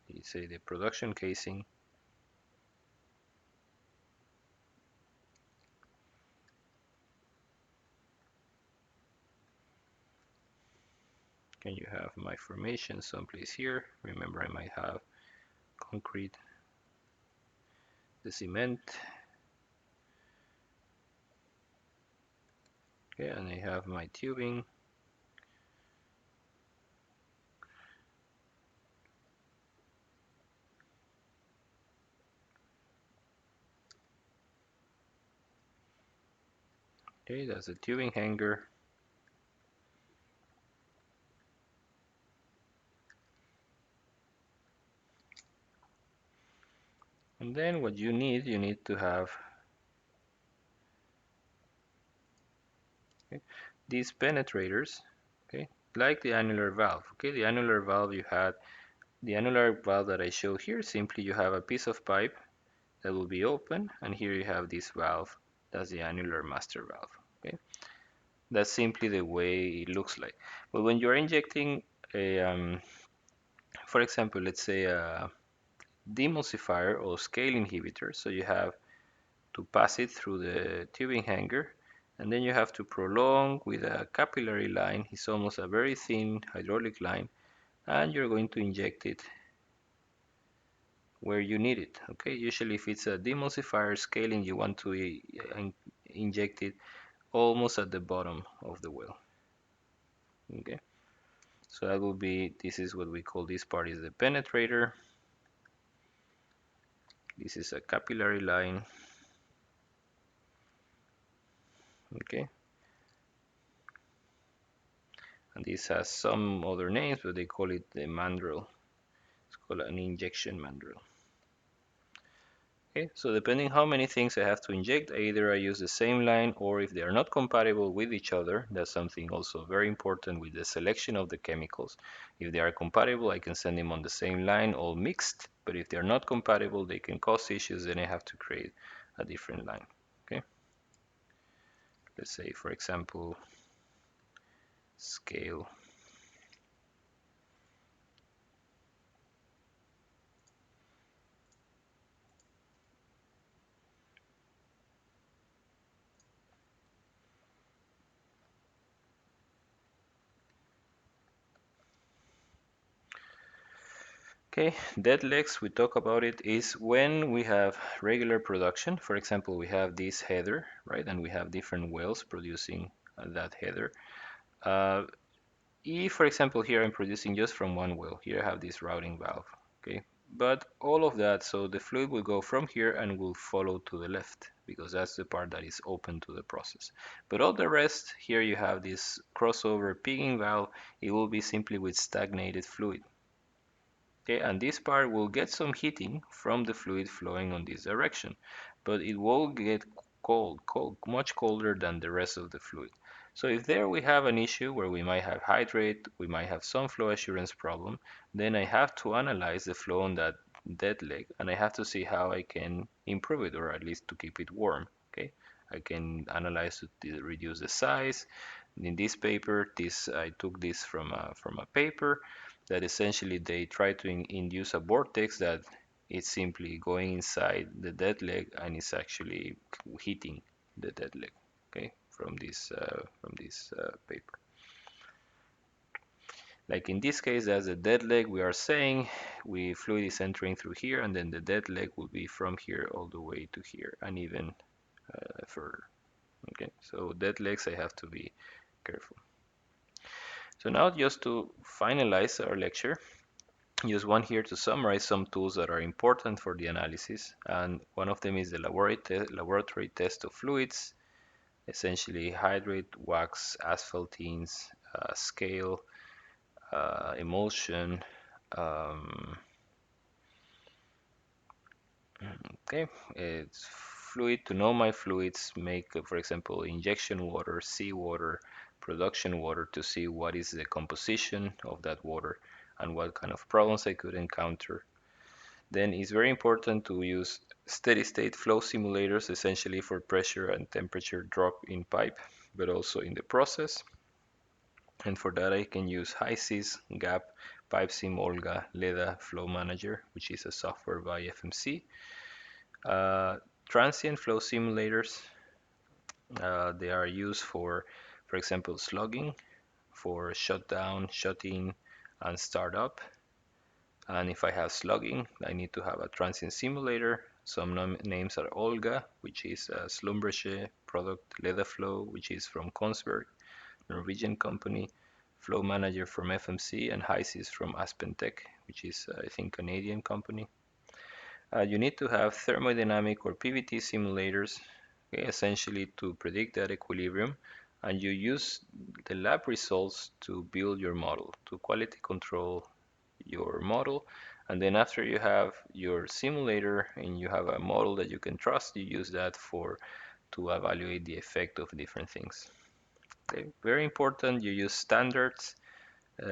you say, the production casing. Can you have my formation someplace here? Remember, I might have concrete, the cement. Okay, and I have my tubing. Okay, that's a tubing hanger. And then what you need to have, okay, these penetrators, okay, like the annular valve. Okay, the annular valve the annular valve that I show here, simply you have a piece of pipe that will be open, and here you have this valve, that's the annular master valve. Okay, that's simply the way it looks like. But when you're injecting a, for example, let's say a demulsifier or scale inhibitor, so you have to pass it through the tubing hanger, and then you have to prolong with a capillary line. It's almost a very thin hydraulic line, and you're going to inject it where you need it. Okay, usually if it's a demulsifier scaling, you want to inject it almost at the bottom of the well. Okay, so that will be, this is what we call, this part is the penetrator. This is a capillary line. Okay, and this has some other names, but they call it the mandrel. It's called an injection mandrel. Okay, so depending how many things I have to inject, either I use the same line, or if they are not compatible with each other, that's something also very important with the selection of the chemicals. If they are compatible, I can send them on the same line, all mixed, but if they're not compatible, they can cause issues, then I have to create a different line. Okay, let's say, for example, scale. Okay, dead legs, we talk about it, is when we have regular production. For example, we have this header, right? And we have different wells producing that header. Uh, if, for example, here I'm producing just from one well, here I have this routing valve, okay? But all of that, so the fluid will go from here and will follow to the left, because that's the part that is open to the process. But all the rest, here you have this crossover pigging valve, it will be simply with stagnated fluid. Okay, and this part will get some heating from the fluid flowing on this direction, but it will get cold, much colder than the rest of the fluid. So if there we have an issue where we might have hydrate, we might have some flow assurance problem, then I have to analyze the flow on that dead leg, and I have to see how I can improve it, or at least to keep it warm. Okay, I can analyze to reduce the size. In this paper, I took this from a paper that essentially they try to induce a vortex that is simply going inside the dead leg and is actually hitting the dead leg. Okay, from this paper. Like in this case, as the dead leg, we are saying fluid is entering through here, and then the dead leg will be from here all the way to here, and even further. Okay, so dead legs, I have to be careful. So now just to finalize our lecture, just one here to summarize some tools that are important for the analysis. And one of them is the laboratory test of fluids, essentially hydrate, wax, asphaltenes, scale, emulsion. Um, okay, it's fluid to know my fluids, make, for example, injection water, seawater, production water to see what is the composition of that water and what kind of problems I could encounter. Then it's very important to use steady state flow simulators, essentially for pressure and temperature drop in pipe, but also in the process. And for that, I can use HYSYS, GAP, PipeSim, Olga, LEDA, Flow Manager, which is a software by FMC. Uh, Transient flow simulators, they are used for example, slugging, for shutdown, shut-in, and startup. And if I have slugging, I need to have a transient simulator. Some names are Olga, which is a Schlumberger product, LEDA Flow, which is from Kongsberg, Norwegian company, Flow Manager from FMC, and HYSYS from Asphaltenes, which is, I think, Canadian company. You need to have thermodynamic or PVT simulators, okay, essentially to predict that equilibrium, and you use the lab results to build your model, to quality control your model. And then after you have your simulator and you have a model that you can trust, you use that for to evaluate the effect of different things. Okay, very important, you use standards.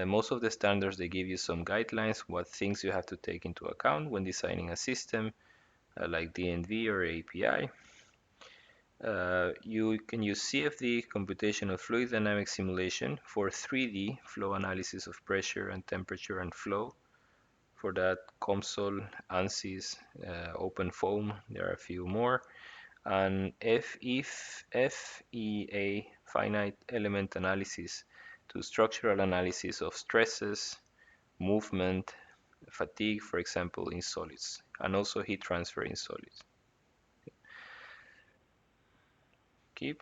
Most of the standards, they give you some guidelines, what things you have to take into account when designing a system, like DNV or API. You can use CFD, computational fluid dynamic simulation, for 3D flow analysis of pressure and temperature and flow. For that, COMSOL, ANSYS, OpenFOAM, there are a few more. And FEA, finite element analysis, to structural analysis of stresses, movement, fatigue, for example, in solids, and also heat transfer in solids. Keep.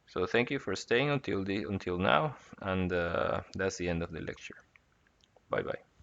So thank you for staying until now, and that's the end of the lecture. Bye bye.